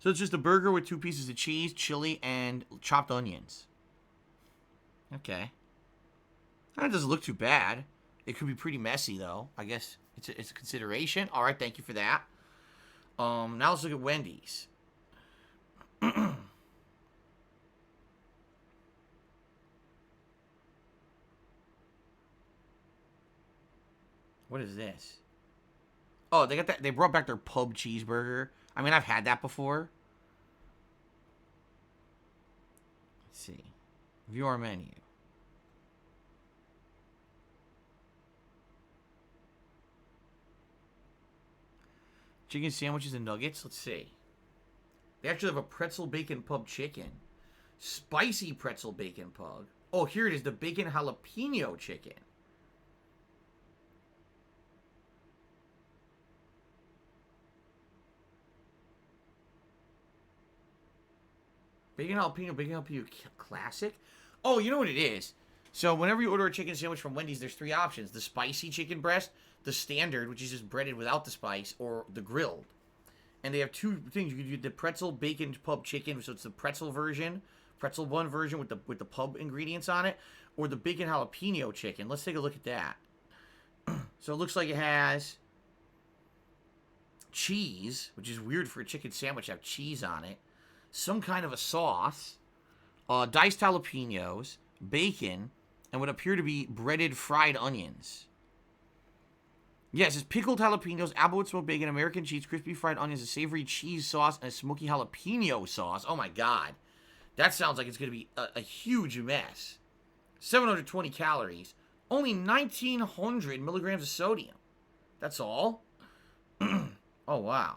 [SPEAKER 1] So it's just a burger with 2 pieces of cheese, chili, and chopped onions. Okay. That doesn't look too bad. It could be pretty messy, though. I guess it's a consideration. All right, thank you for that. Now let's look at Wendy's. What is this? Oh, they got that. They brought back their pub cheeseburger. I mean, I've had that before. Let's see. View our menu. Chicken sandwiches and nuggets. Let's see. They actually have a pretzel bacon pub chicken. Spicy pretzel bacon pub. Oh, here it is. The bacon jalapeno chicken. Bacon jalapeno classic. Oh, you know what it is? So whenever you order a chicken sandwich from Wendy's, there's 3 options. The spicy chicken breast, the standard, which is just breaded without the spice, or the grilled. And they have 2 things. You can do the pretzel bacon pub chicken, so it's the pretzel bun version with the pub ingredients on it, or the bacon jalapeno chicken. Let's take a look at that. So it looks like it has cheese, which is weird for a chicken sandwich to have cheese on it. Some kind of a sauce, diced jalapenos, bacon, and what appear to be breaded fried onions. Yes, it's pickled jalapenos, applewood smoked bacon, American cheese, crispy fried onions, a savory cheese sauce, and a smoky jalapeno sauce. Oh my god. That sounds like it's going to be a huge mess. 720 calories. Only 1,900 milligrams of sodium. That's all? Oh, wow.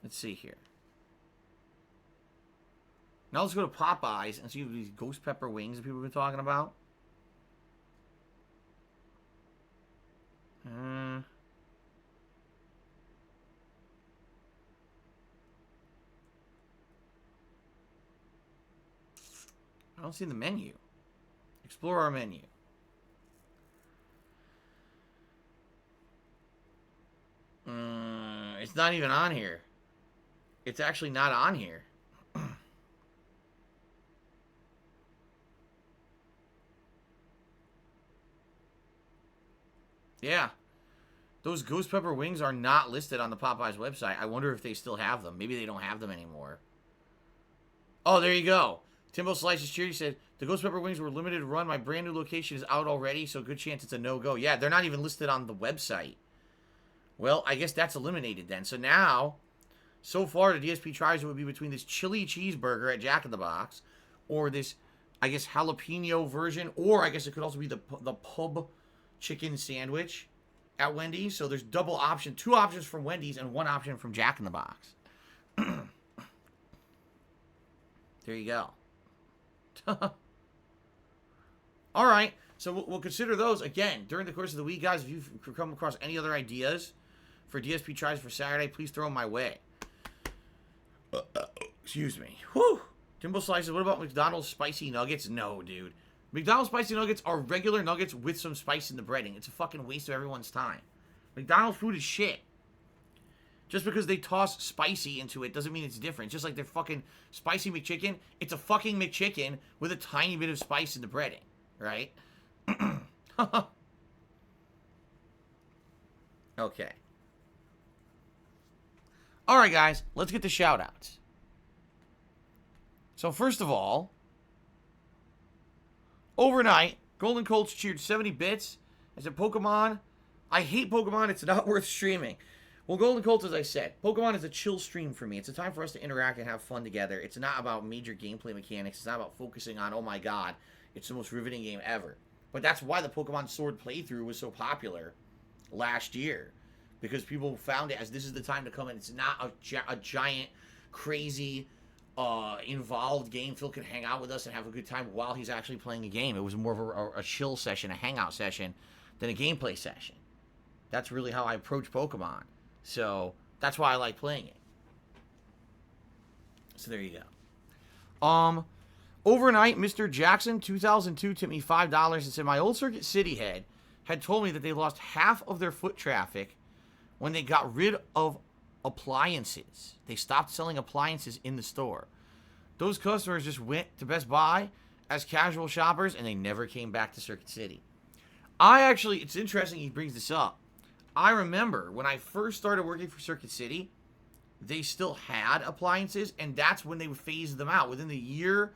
[SPEAKER 1] Let's see here. Now let's go to Popeyes and see these ghost pepper wings that people have been talking about. I don't see the menu. Explore our menu. It's not even on here. It's actually not on here. Yeah. Those ghost pepper wings are not listed on the Popeyes website. I wonder if they still have them. Maybe they don't have them anymore. Oh, there you go. Timbo Slices Cheer, said, the ghost pepper wings were limited run. My brand new location is out already, so good chance it's a no-go. Yeah, they're not even listed on the website. Well, I guess that's eliminated then. So now, so far, the DSP tries would be between this chili cheeseburger at Jack in the Box or this, I guess, jalapeno version, or I guess it could also be the pub chicken sandwich at Wendy's. So there's double option, 2 options from Wendy's and 1 option from Jack in the Box. There you go. All right. So we'll consider those again during the course of the week, guys. If you've come across any other ideas for DSP tries for Saturday, please throw them my way. Excuse me. Whew. Timbo Slices, what about McDonald's spicy nuggets? No, dude. McDonald's spicy nuggets are regular nuggets with some spice in the breading. It's a fucking waste of everyone's time. McDonald's food is shit. Just because they toss spicy into it doesn't mean it's different. Just like their fucking spicy McChicken, it's a fucking McChicken with a tiny bit of spice in the breading, right? Okay. All right, guys, let's get the shout-outs. So first of all, overnight, Golden Colts cheered 70 bits. I said, Pokemon, I hate Pokemon. It's not worth streaming. Well, Golden Colts, as I said, Pokemon is a chill stream for me. It's a time for us to interact and have fun together. It's not about major gameplay mechanics. It's not about focusing on, oh my god, it's the most riveting game ever. But that's why the Pokemon Sword playthrough was so popular last year. Because people found it as this is the time to come in. It's not a giant, crazy, involved game. Phil can hang out with us and have a good time while he's actually playing a game. It was more of a chill session, a hangout session, than a gameplay session. That's really how I approach Pokemon. So, that's why I like playing it. So, there you go. Overnight, Mr. Jackson, 2002, tipped me $5 and said, my old Circuit City head had told me that they lost half of their foot traffic when they got rid of appliances. They stopped selling appliances in the store. Those customers just went to Best Buy as casual shoppers, and they never came back to Circuit City. It's interesting he brings this up. I remember when I first started working for Circuit City, they still had appliances, and that's when they phased them out. Within the year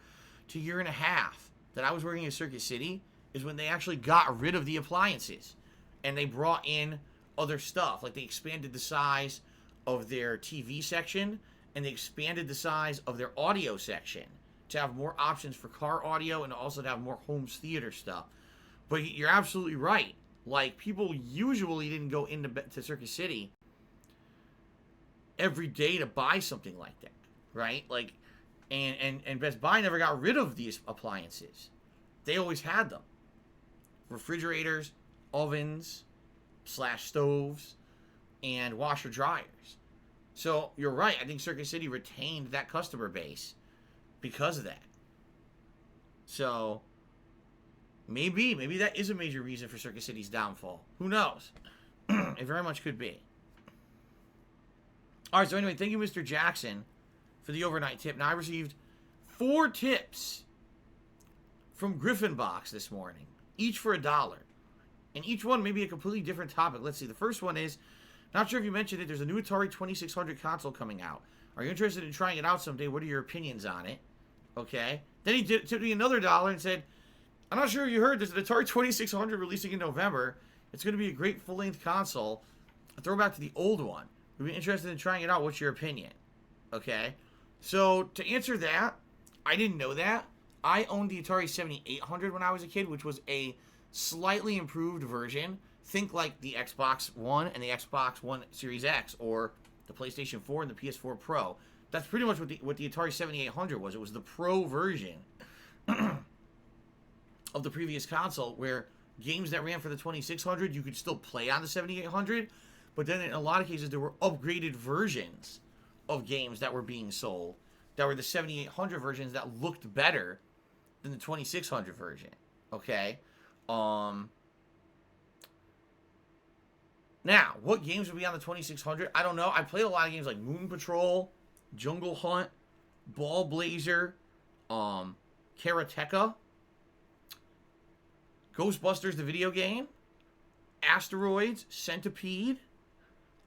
[SPEAKER 1] to year and a half that I was working at Circuit City is when they actually got rid of the appliances, and they brought in other stuff. Like they expanded the size of their TV section, and they expanded the size of their audio section to have more options for car audio and also to have more home theater stuff. But you're absolutely right. Like, people usually didn't go to Circuit City every day to buy something like that, right? Like, and Best Buy never got rid of these appliances. They always had them. Refrigerators, ovens, /stoves, and washer dryers. So, you're right. I think Circuit City retained that customer base because of that. So, maybe that is a major reason for Circuit City's downfall. Who knows? It very much could be. All right, so anyway, thank you, Mr. Jackson, for the overnight tip. Now, I received 4 tips from Griffin Box this morning, each for $1. And each one may be a completely different topic. Let's see. The first one is, not sure if you mentioned it, there's a new Atari 2600 console coming out. Are you interested in trying it out someday? What are your opinions on it? Okay. Then he tipped me another $1 and said, I'm not sure if you heard, there's an Atari 2600 releasing in November. It's going to be a great full-length console. A throwback to the old one. We'd be interested in trying it out. What's your opinion? Okay. So, to answer that, I didn't know that. I owned the Atari 7800 when I was a kid, which was a slightly improved version. Think like the Xbox One and the Xbox One Series X, or the PlayStation 4 and the PS4 Pro. That's pretty much what the Atari 7800 was. It was the Pro version of the previous console, where games that ran for the 2600 you could still play on the 7800, but then in a lot of cases there were upgraded versions of games that were being sold that were the 7800 versions that looked better than the 2600 version. Okay? Now, what games would be on the 2600? I don't know. I played a lot of games like Moon Patrol, Jungle Hunt, Ball Blazer, Karateka, Ghostbusters the video game, Asteroids, Centipede.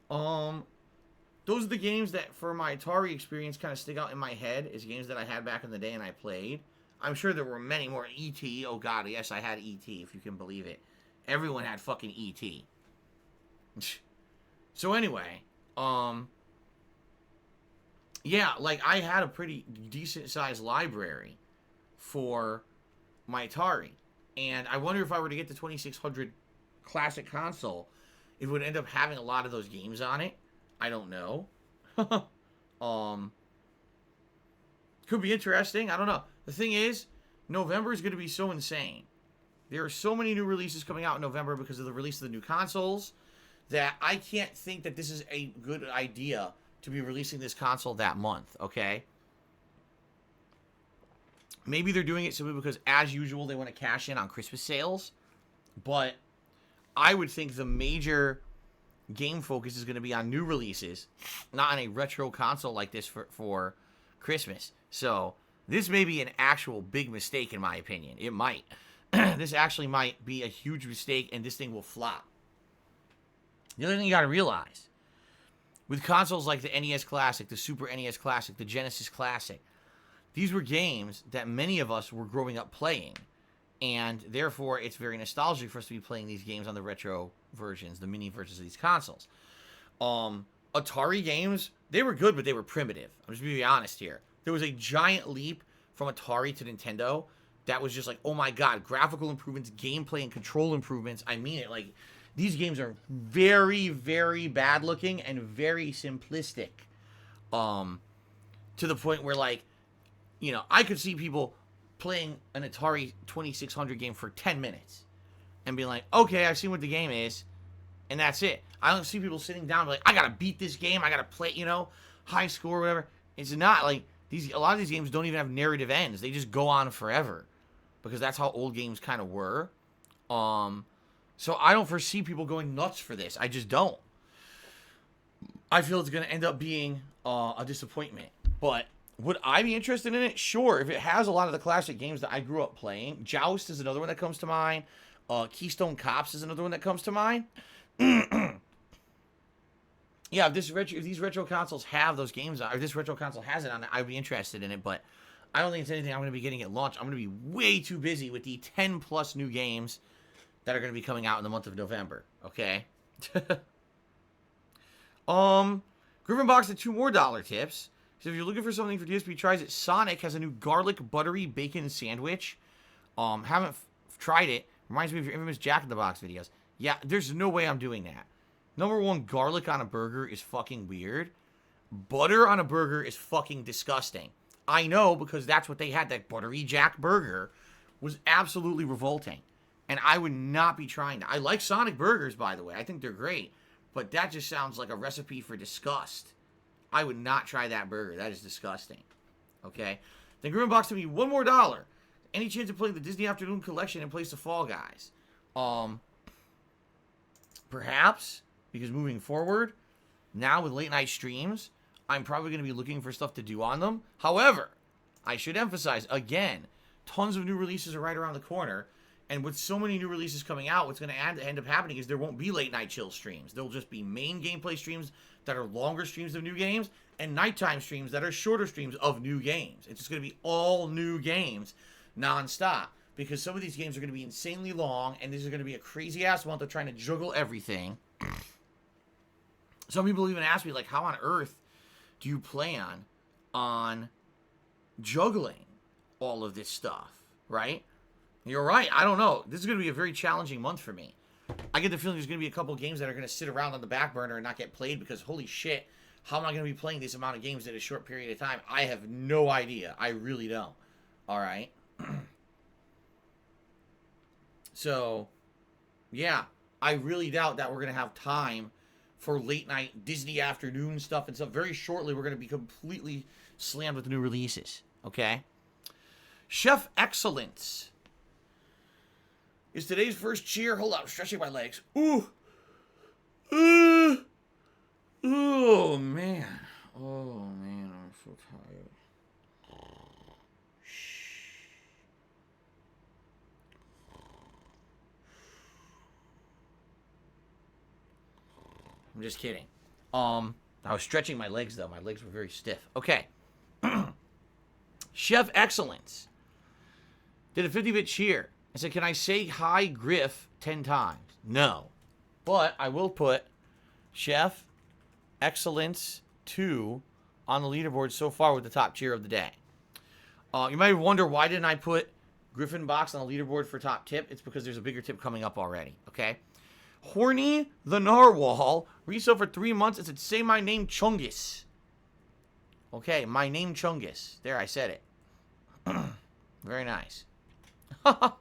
[SPEAKER 1] Those are the games that, for my Atari experience, kind of stick out in my head as games that I had back in the day and I played. I'm sure there were many more. E.T. Oh, God, yes, I had E.T., if you can believe it. Everyone had fucking E.T. So anyway, yeah, like, I had a pretty decent-sized library for my Atari. And I wonder if I were to get the 2600 classic console, it would end up having a lot of those games on it. I don't know. Could be interesting. I don't know. The thing is, November is going to be so insane. There are so many new releases coming out in November because of the release of the new consoles that I can't think that this is a good idea to be releasing this console that month, okay? Maybe they're doing it simply because, as usual, they want to cash in on Christmas sales. But I would think the major game focus is going to be on new releases, not on a retro console like this for Christmas. So this may be an actual big mistake, in my opinion. It might. This actually might be a huge mistake, and this thing will flop. The other thing you got to realize, with consoles like the NES Classic, the Super NES Classic, the Genesis Classic, these were games that many of us were growing up playing. And therefore, it's very nostalgic for us to be playing these games on the retro versions, the mini versions of these consoles. Atari games, they were good, but they were primitive. I'm just going to be honest here. There was a giant leap from Atari to Nintendo that was just like, oh my god, graphical improvements, gameplay and control improvements. I mean it. Like, these games are very, very bad looking and very simplistic. To the point where, like, you know, I could see people playing an Atari 2600 game for 10 minutes and being like, okay, I've seen what the game is, and that's it. I don't see people sitting down and be like, I gotta beat this game, I gotta play, you know, high score or whatever. It's not like a lot of these games don't even have narrative ends. They just go on forever because that's how old games kind of were. So I don't foresee people going nuts for this. I just don't. I feel it's going to end up being a disappointment. But would I be interested in it? Sure. If it has a lot of the classic games that I grew up playing. Joust is another one that comes to mind. Keystone Cops is another one that comes to mind. Yeah, if these retro consoles have those games on, or this retro console has it on it, I'd be interested in it. But I don't think it's anything I'm going to be getting at launch. I'm going to be way too busy with the 10 plus new games that are going to be coming out in the month of November. Okay. Griffin at $2 more tips. So if you're looking for something for DSP tries it, Sonic has a new garlic buttery bacon sandwich. Haven't tried it. Reminds me of your infamous Jack in the Box videos. Yeah, there's no way I'm doing that. Number one, garlic on a burger is fucking weird. Butter on a burger is fucking disgusting. I know, because that's what they had. That buttery Jack burger was absolutely revolting. And I would not be trying that. I like Sonic burgers, by the way. I think they're great. But that just sounds like a recipe for disgust. I would not try that burger. That is disgusting. Okay? Then Grimbox to me $1 more. Any chance of playing the Disney Afternoon Collection in place of Fall Guys? Perhaps, because moving forward, now with late night streams, I'm probably going to be looking for stuff to do on them. However, I should emphasize, again, tons of new releases are right around the corner. And with so many new releases coming out, what's going to end up happening is there won't be late night chill streams. There'll just be main gameplay streams that are longer streams of new games, and nighttime streams that are shorter streams of new games. It's just going to be all new games nonstop, because some of these games are going to be insanely long, and this is going to be a crazy ass month of trying to juggle everything. Some people even ask me, like, how on earth do you plan on juggling all of this stuff, right? You're right. I don't know. This is going to be a very challenging month for me. I get the feeling there's going to be a couple games that are going to sit around on the back burner and not get played because, holy shit, how am I going to be playing this amount of games in a short period of time? I have no idea. I really don't. All right. So, yeah, I really doubt that we're going to have time for late night Disney afternoon stuff and stuff. Very shortly, we're going to be completely slammed with new releases. Okay? Chef Excellence is today's first cheer. Hold on, I'm stretching my legs. Ooh. Oh, man. Oh, man, I'm so tired. I'm just kidding. I was stretching my legs, though. My legs were very stiff. Okay. Chef Excellence did a 50-bit cheer. I said, can I say hi, Griff, 10 times? No. But I will put Chef Excellence 2 on the leaderboard so far with the top cheer of the day. You might wonder, why didn't I put Griffin Box on the leaderboard for top tip? It's because there's a bigger tip coming up already, okay? Horny the Narwhal resale for 3 months. It said, say my name, Chungus. Okay, my name, Chungus. There, I said it. Very nice. Cooper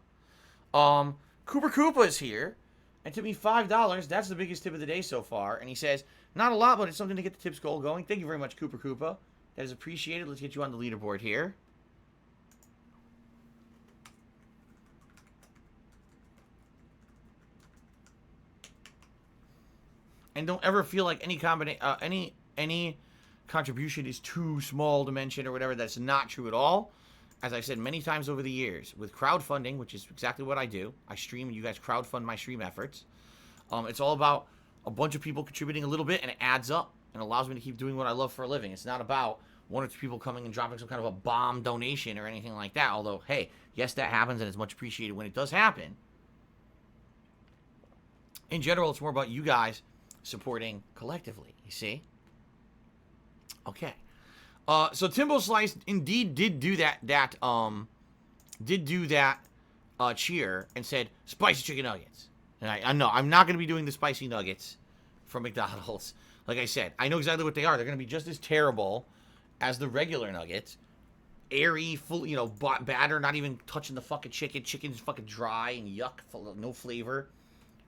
[SPEAKER 1] Koopa is here and tipped me $5. That's the biggest tip of the day so far. And he says, not a lot, but it's something to get the tips goal going. Thank you very much, Cooper Koopa. That is appreciated. Let's get you on the leaderboard here. And don't ever feel like any contribution is too small to mention or whatever. That's not true at all. As I said many times over the years, with crowdfunding, which is exactly what I do, I stream and you guys crowdfund my stream efforts. It's all about a bunch of people contributing a little bit, and it adds up and allows me to keep doing what I love for a living. It's not about one or two people coming and dropping some kind of a bomb donation or anything like that. Although, hey, yes, that happens, and it's much appreciated when it does happen. In general, it's more about you guys supporting collectively, you see? Okay. So Timbo Slice indeed did do that cheer and said spicy chicken nuggets. And I know I'm not going to be doing the spicy nuggets from McDonald's. Like I said, I know exactly what they are. They're going to be just as terrible as the regular nuggets. Airy, full, batter, not even touching the fucking chicken. Chicken's fucking dry and yuck, full of no flavor.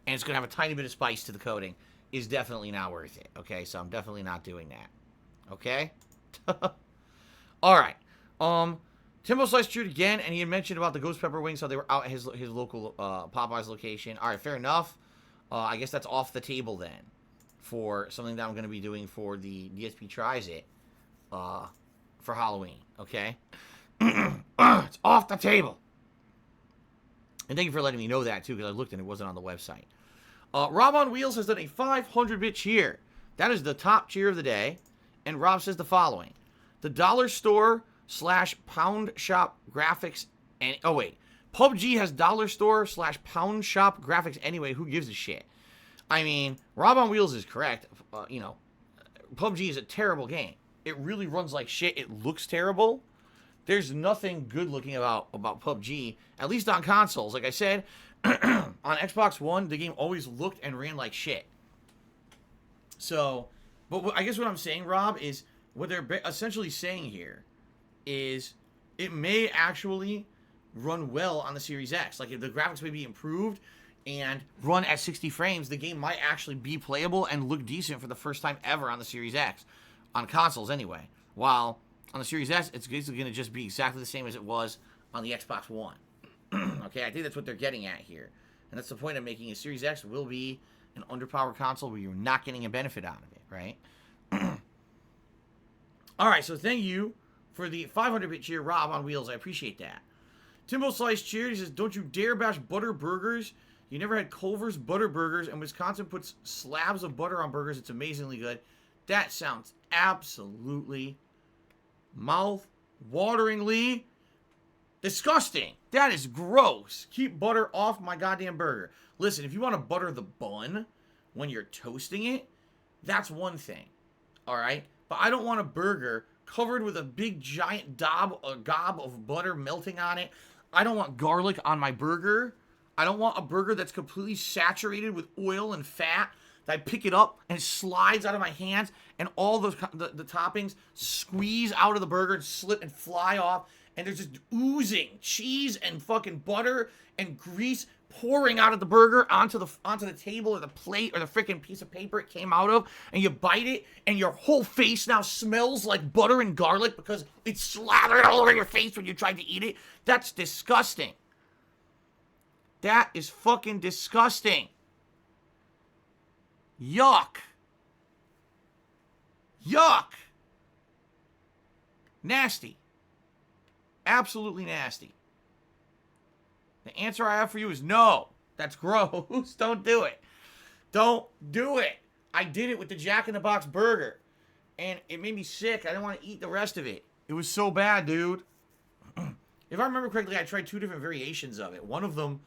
[SPEAKER 1] And it's going to have a tiny bit of spice to the coating. Is definitely not worth it. Okay, so I'm definitely not doing that. Okay? All right. Timbo Slice cheered again, and he had mentioned about the ghost pepper wings, how they were out at his local Popeyes location. All right, fair enough. I guess that's off the table then for something that I'm going to be doing for the DSP Tries It for Halloween. Okay? It's off the table. And thank you for letting me know that, too, because I looked and it wasn't on the website. Rob on Wheels has done a 500-bit cheer. That is the top cheer of the day. And Rob says the following. The dollar store / pound shop graphics and... Oh, wait. PUBG has dollar store / pound shop graphics anyway. Who gives a shit? I mean, Rob on Wheels is correct. PUBG is a terrible game. It really runs like shit. It looks terrible. There's nothing good looking about PUBG, at least on consoles. Like I said, on Xbox One, the game always looked and ran like shit. So, but I guess what I'm saying, Rob, is what they're essentially saying here is it may actually run well on the Series X. Like, if the graphics may be improved and run at 60 frames, the game might actually be playable and look decent for the first time ever on the Series X. On consoles, anyway. While on the Series S, it's basically going to just be exactly the same as it was on the Xbox One. Okay, I think that's what they're getting at here. And that's the point I'm making. A Series X will be an underpowered console where you're not getting a benefit out of it, right? All right, so thank you for the 500-bit cheer, Rob on Wheels. I appreciate that. Timbo Slice cheer. He says, don't you dare bash butter burgers. You never had Culver's butter burgers, and Wisconsin puts slabs of butter on burgers. It's amazingly good. That sounds absolutely mouth-wateringly disgusting. That is gross. Keep butter off my goddamn burger. Listen, if you want to butter the bun when you're toasting it, that's one thing. All right? But I don't want a burger covered with a big giant gob of butter melting on it. I don't want garlic on my burger. I don't want a burger that's completely saturated with oil and fat. I pick it up and it slides out of my hands and all the toppings squeeze out of the burger and slip and fly off and there's just oozing cheese and fucking butter and grease pouring out of the burger onto the table or the plate or the freaking piece of paper it came out of, and you bite it, and your whole face now smells like butter and garlic because it's slathered all over your face when you tried to eat it. That's disgusting. That is fucking disgusting. Yuck. Yuck. Nasty. Absolutely nasty. The answer I have for you is no. That's gross. Don't do it. Don't do it. I did it with the Jack in the Box burger, and it made me sick. I didn't want to eat the rest of it. It was so bad, dude. If I remember correctly, I tried 2 different variations of it. One of them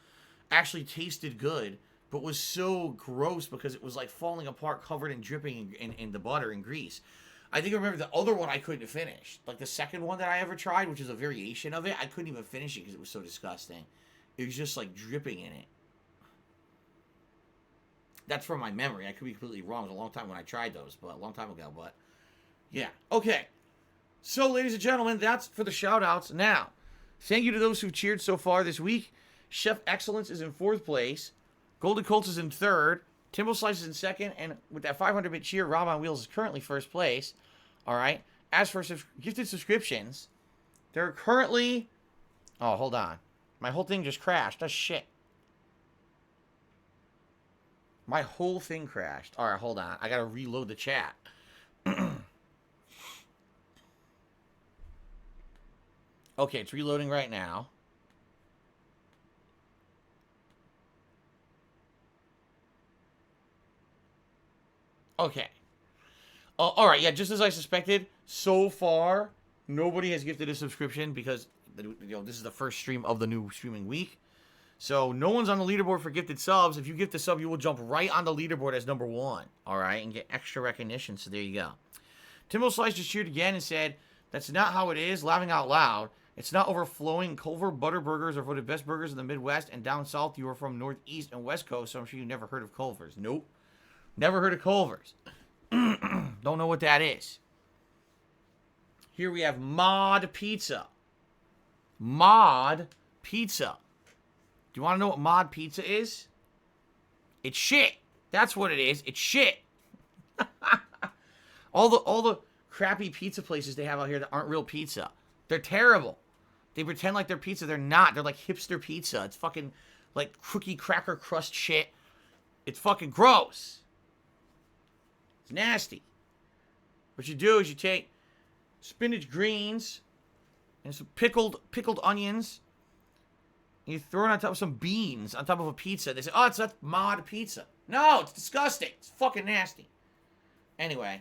[SPEAKER 1] actually tasted good, but was so gross because it was like falling apart, covered and dripping in the butter and grease. I think I remember the other one I couldn't finish. Like the second one that I ever tried, which is a variation of it, I couldn't even finish it because it was so disgusting. It was just like dripping in it. That's from my memory. I could be completely wrong. It was a long time when I tried those, but a long time ago. But yeah. Okay. So, ladies and gentlemen, that's for the shout-outs. Now, thank you to those who've cheered so far this week. Chef Excellence is in 4th place. Golden Colts is in 3rd. Timbo Slice is in 2nd. And with that 500-bit cheer, Rob on Wheels is currently 1st place. All right. As for gifted subscriptions, there are currently... Oh, hold on. My whole thing just crashed. That's shit. My whole thing crashed. All right, hold on. I got to reload the chat. Okay, it's reloading right now. Okay. All right, yeah, just as I suspected, so far, nobody has gifted a subscription because... this is the first stream of the new streaming week. So no one's on the leaderboard for gifted subs. If you gift a sub, you will jump right on the leaderboard as number 1. All right, and get extra recognition. So there you go. Timbo Slice just cheered again and said, "That's not how it is." Laughing out loud. It's not overflowing. Culver Butter Burgers are voted best burgers in the Midwest, and down south you are from Northeast and West Coast, so I'm sure you never heard of Culver's. Nope. Never heard of Culver's. Don't know what that is. Here we have Mod Pizza. Mod Pizza. Do you want to know what Mod Pizza is? It's shit. That's what it is. It's shit. all the crappy pizza places they have out here that aren't real pizza. They're terrible. They pretend like they're pizza. They're not. They're like hipster pizza. It's fucking like cookie cracker crust shit. It's fucking gross. It's nasty. What you do is you take spinach greens and some pickled onions, and you throw it on top of some beans on top of a pizza. They say, "Oh, that's Mod Pizza." No, it's disgusting. It's fucking nasty. Anyway,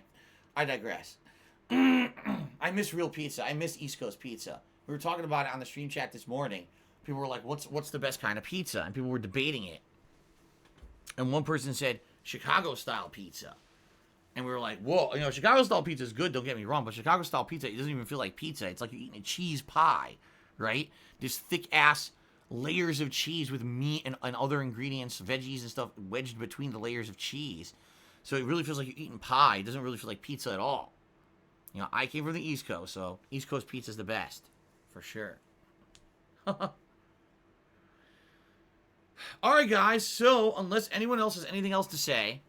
[SPEAKER 1] I digress. I miss real pizza. I miss East Coast pizza. We were talking about it on the stream chat this morning. People were like, what's the best kind of pizza? And people were debating it. And one person said, Chicago-style pizza. And we were like, whoa, Chicago-style pizza is good, don't get me wrong, but Chicago-style pizza, it doesn't even feel like pizza. It's like you're eating a cheese pie, right? This thick-ass layers of cheese with meat and other ingredients, veggies and stuff wedged between the layers of cheese. So it really feels like you're eating pie. It doesn't really feel like pizza at all. I came from the East Coast, so East Coast pizza is the best, for sure. All right, guys, so unless anyone else has anything else to say,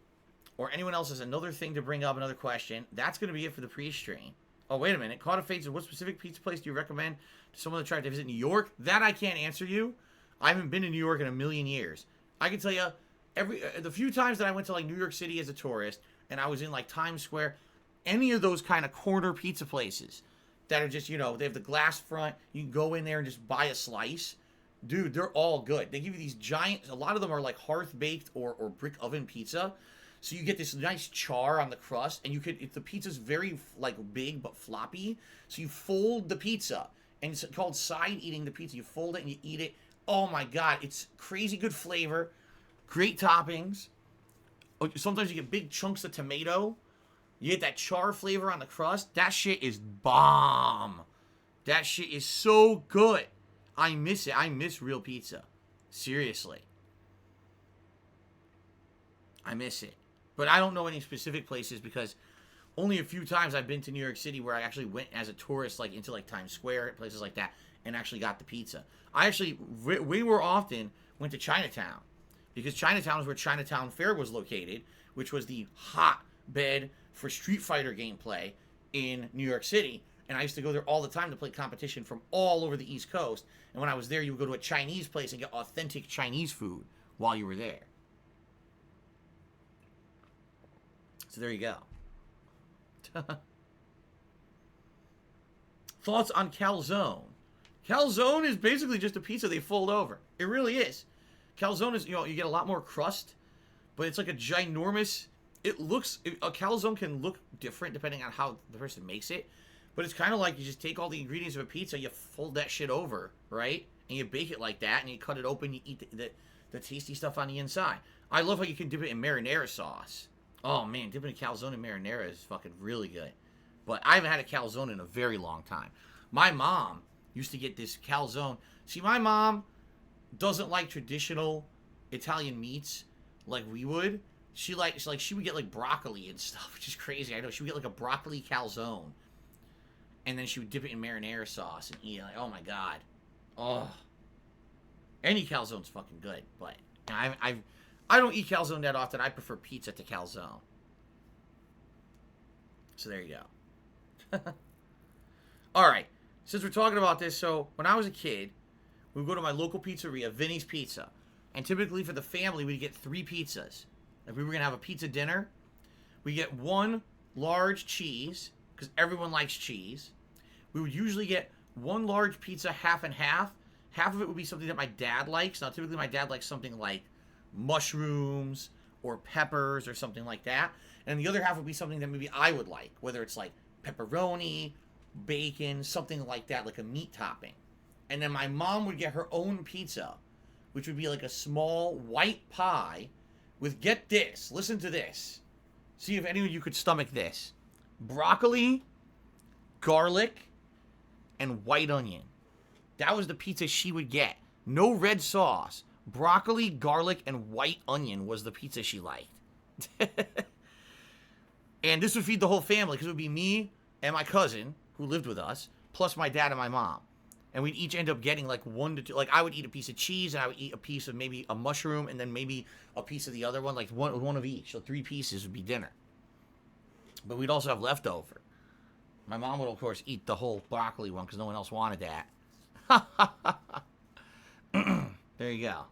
[SPEAKER 1] or anyone else has another thing to bring up, another question, that's going to be it for the pre-stream. Oh, wait a minute. Caught a Fate says, what specific pizza place do you recommend to someone that tried to visit New York? That I can't answer you. I haven't been to New York in a million years. I can tell you, the few times that I went to, like, New York City as a tourist, and I was in, like, Times Square, any of those kind of corner pizza places that are just, they have the glass front, you can go in there and just buy a slice. Dude, they're all good. They give you these giant, a lot of them are like hearth-baked or brick oven pizza. So you get this nice char on the crust, and if the pizza's very, like, big but floppy, so you fold the pizza, and it's called side eating the pizza. You fold it and you eat it. Oh, my God. It's crazy good flavor. Great toppings. Sometimes you get big chunks of tomato. You get that char flavor on the crust. That shit is bomb. That shit is so good. I miss it. I miss real pizza. Seriously. I miss it. But I don't know any specific places because only a few times I've been to New York City where I actually went as a tourist, like into like Times Square, places like that. and actually got the pizza. I actually way more often went to Chinatown, because Chinatown is where Chinatown Fair was located, which was the hotbed for Street Fighter gameplay in New York City. And I used to go there all the time to play competition from all over the East Coast. And when I was there, you would go to a Chinese place and get authentic Chinese food while you were there. So there you go. Thoughts on calzone? Calzone is basically just a pizza they fold over. It really is. Calzone is, you get a lot more crust, but it's like a ginormous... a calzone can look different depending on how the person makes it. But it's kind of like you just take all the ingredients of a pizza, you fold that shit over, right? And you bake it like that, and you cut it open, you eat the tasty stuff on the inside. I love how you can dip it in marinara sauce. Oh, man, dipping a calzone in marinara is fucking really good. But I haven't had a calzone in a very long time. My mom used to get this calzone. See, my mom doesn't like traditional Italian meats like we would. She would get like broccoli and stuff, which is crazy. I know. She would get like a broccoli calzone. And then she would dip it in marinara sauce and eat it. Like, oh my god. Oh. Any calzone's fucking good, but I don't eat calzone that often. I prefer pizza to calzone. So there you go. Alright. Since we're talking about this, so when I was a kid, we would go to my local pizzeria, Vinny's Pizza. And typically for the family, we'd get 3 pizzas. If we were going to have a pizza dinner, we get 1 large cheese, because everyone likes cheese. We would usually get 1 large pizza, half and half. Half of it would be something that my dad likes. Now, typically my dad likes something like mushrooms or peppers or something like that. And the other half would be something that maybe I would like, whether it's like pepperoni, bacon, something like that, like a meat topping. And then my mom would get her own pizza, which would be like a small white pie with, get this, listen to this. See if any of you could stomach this. Broccoli, garlic, and white onion. That was the pizza she would get. No red sauce. Broccoli, garlic, and white onion was the pizza she liked. And this would feed the whole family, because it would be me and my cousin, who lived with us, plus my dad and my mom. And we'd each end up getting like 1 to 2. Like, I would eat a piece of cheese, and I would eat a piece of maybe a mushroom, and then maybe a piece of the other one. Like one of each. So 3 pieces would be dinner. But we'd also have leftover. My mom would, of course, eat the whole broccoli one, because no one else wanted that. There you go.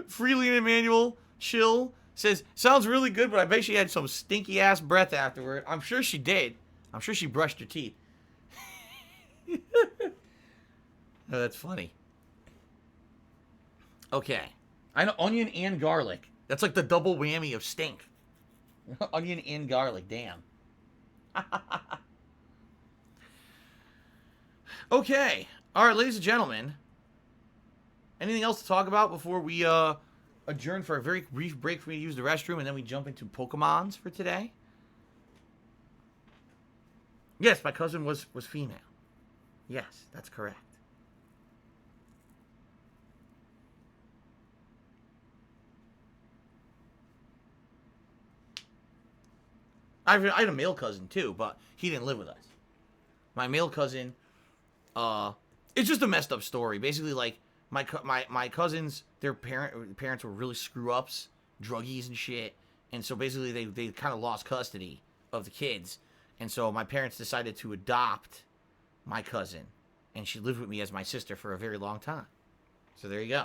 [SPEAKER 1] Freely and Emmanuel Chill says, sounds really good, but I bet she had some stinky ass breath afterward. I'm sure she did. I'm sure she brushed her teeth. Oh, that's funny. Okay. I know, onion and garlic. That's like the double whammy of stink. Onion and garlic, damn. Okay. All right, ladies and gentlemen. Anything else to talk about before we adjourn for a very brief break for me to use the restroom, and then we jump into Pokemons for today? Yes, my cousin was female. Yes, that's correct. I had a male cousin too, but he didn't live with us. My male cousin, it's just a messed up story. Basically, like, my cousins, their parents were really screw-ups, druggies and shit. And so basically they kind of lost custody of the kids. And so my parents decided to adopt my cousin. And she lived with me as my sister for a very long time. So there you go.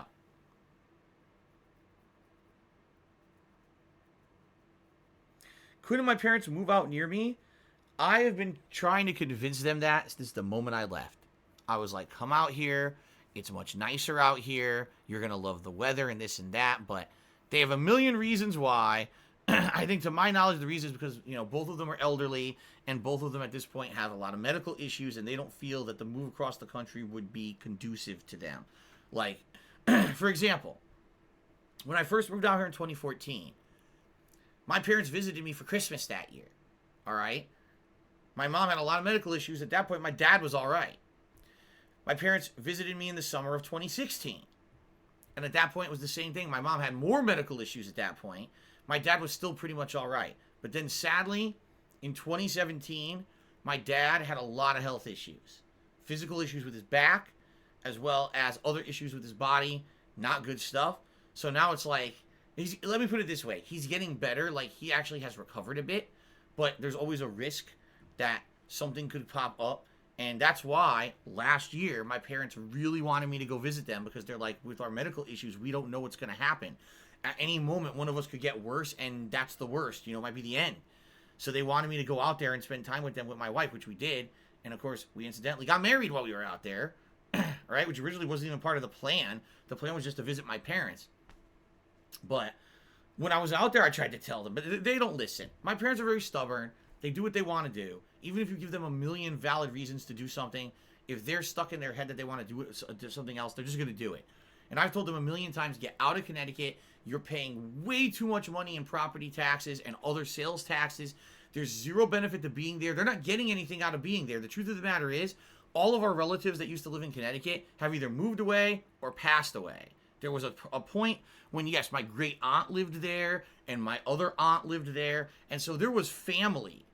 [SPEAKER 1] Couldn't my parents move out near me? I have been trying to convince them that since the moment I left. I was like, come out here. It's much nicer out here. You're going to love the weather and this and that. But they have a million reasons why. I think to my knowledge, the reason is because, both of them are elderly. And both of them at this point have a lot of medical issues. And they don't feel that the move across the country would be conducive to them. Like, for example, when I first moved out here in 2014, my parents visited me for Christmas that year. All right? My mom had a lot of medical issues. At that point, my dad was all right. My parents visited me in the summer of 2016. And at that point, it was the same thing. My mom had more medical issues at that point. My dad was still pretty much all right. But then sadly, in 2017, my dad had a lot of health issues. Physical issues with his back, as well as other issues with his body. Not good stuff. So now it's like, let me put it this way. He's getting better. Like, he actually has recovered a bit. But there's always a risk that something could pop up. And that's why last year my parents really wanted me to go visit them, because they're like, with our medical issues, we don't know what's going to happen. At any moment, one of us could get worse, and that's the worst. You know, it might be the end. So they wanted me to go out there and spend time with them with my wife, which we did. And of course, we incidentally got married while we were out there, right? Which originally wasn't even part of the plan. The plan was just to visit my parents. But when I was out there, I tried to tell them, but they don't listen. My parents are very stubborn. They do what they want to do. Even if you give them a million valid reasons to do something, if they're stuck in their head that they want to do something else, they're just going to do it. And I've told them a million times, get out of Connecticut. You're paying way too much money in property taxes and other sales taxes. There's zero benefit to being there. They're not getting anything out of being there. The truth of the matter is, all of our relatives that used to live in Connecticut have either moved away or passed away. There was a point when, yes, my great aunt lived there and my other aunt lived there. And so there was family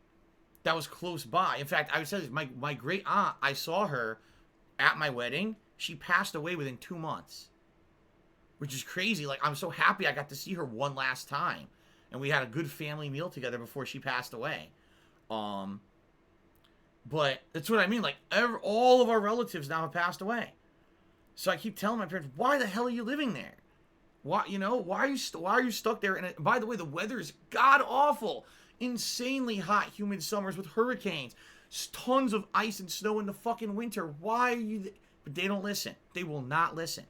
[SPEAKER 1] that was close by. In fact, I would say this, my great aunt, I saw her at my wedding. She passed away within 2 months, which is crazy. Like, I'm so happy I got to see her one last time. And we had a good family meal together before she passed away. But that's what I mean. Like, all of our relatives now have passed away. So I keep telling my parents, why the hell are you living there? Why are you stuck there? And by the way, the weather is god awful. Insanely hot, humid summers with hurricanes. Tons of ice and snow in the fucking winter. Why are you... But they don't listen. They will not listen.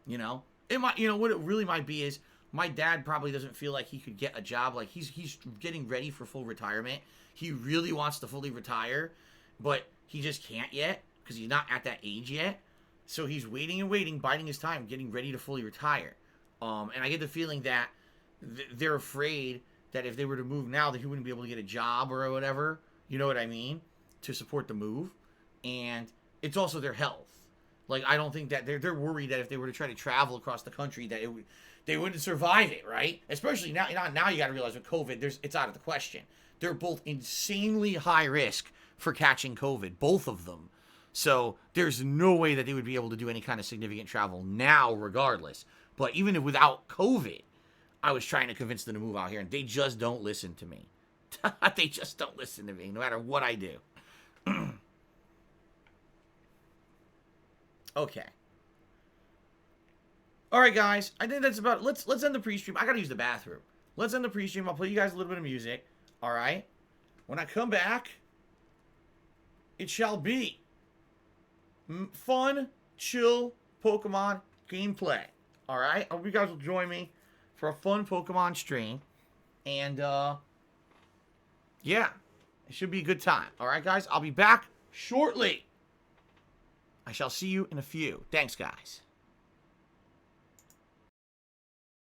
[SPEAKER 1] You know? It might, what it really might be is, my dad probably doesn't feel like he could get a job. Like, he's getting ready for full retirement. He really wants to fully retire, but he just can't yet, because he's not at that age yet. So he's waiting and waiting, biding his time, getting ready to fully retire. And I get the feeling that they're afraid that if they were to move now, that he wouldn't be able to get a job or whatever. You know what I mean? To support the move. And it's also their health. Like, I don't think that they're worried that if they were to try to travel across the country, that they wouldn't survive it, right? Especially now you got to realize with COVID, it's out of the question. They're both insanely high risk for catching COVID, both of them. So there's no way that they would be able to do any kind of significant travel now, regardless. But even without COVID, I was trying to convince them to move out here, and they just don't listen to me. They just don't listen to me, no matter what I do. Okay. All right, guys. I think that's about it. Let's end the pre-stream. I gotta use the bathroom. Let's end the pre-stream. I'll play you guys a little bit of music. All right. When I come back, it shall be fun, chill Pokemon gameplay. All right. I hope you guys will join me for a fun Pokemon stream, and yeah, it should be a good time. All right, guys. I'll be back shortly. I shall see you in a few. Thanks, guys.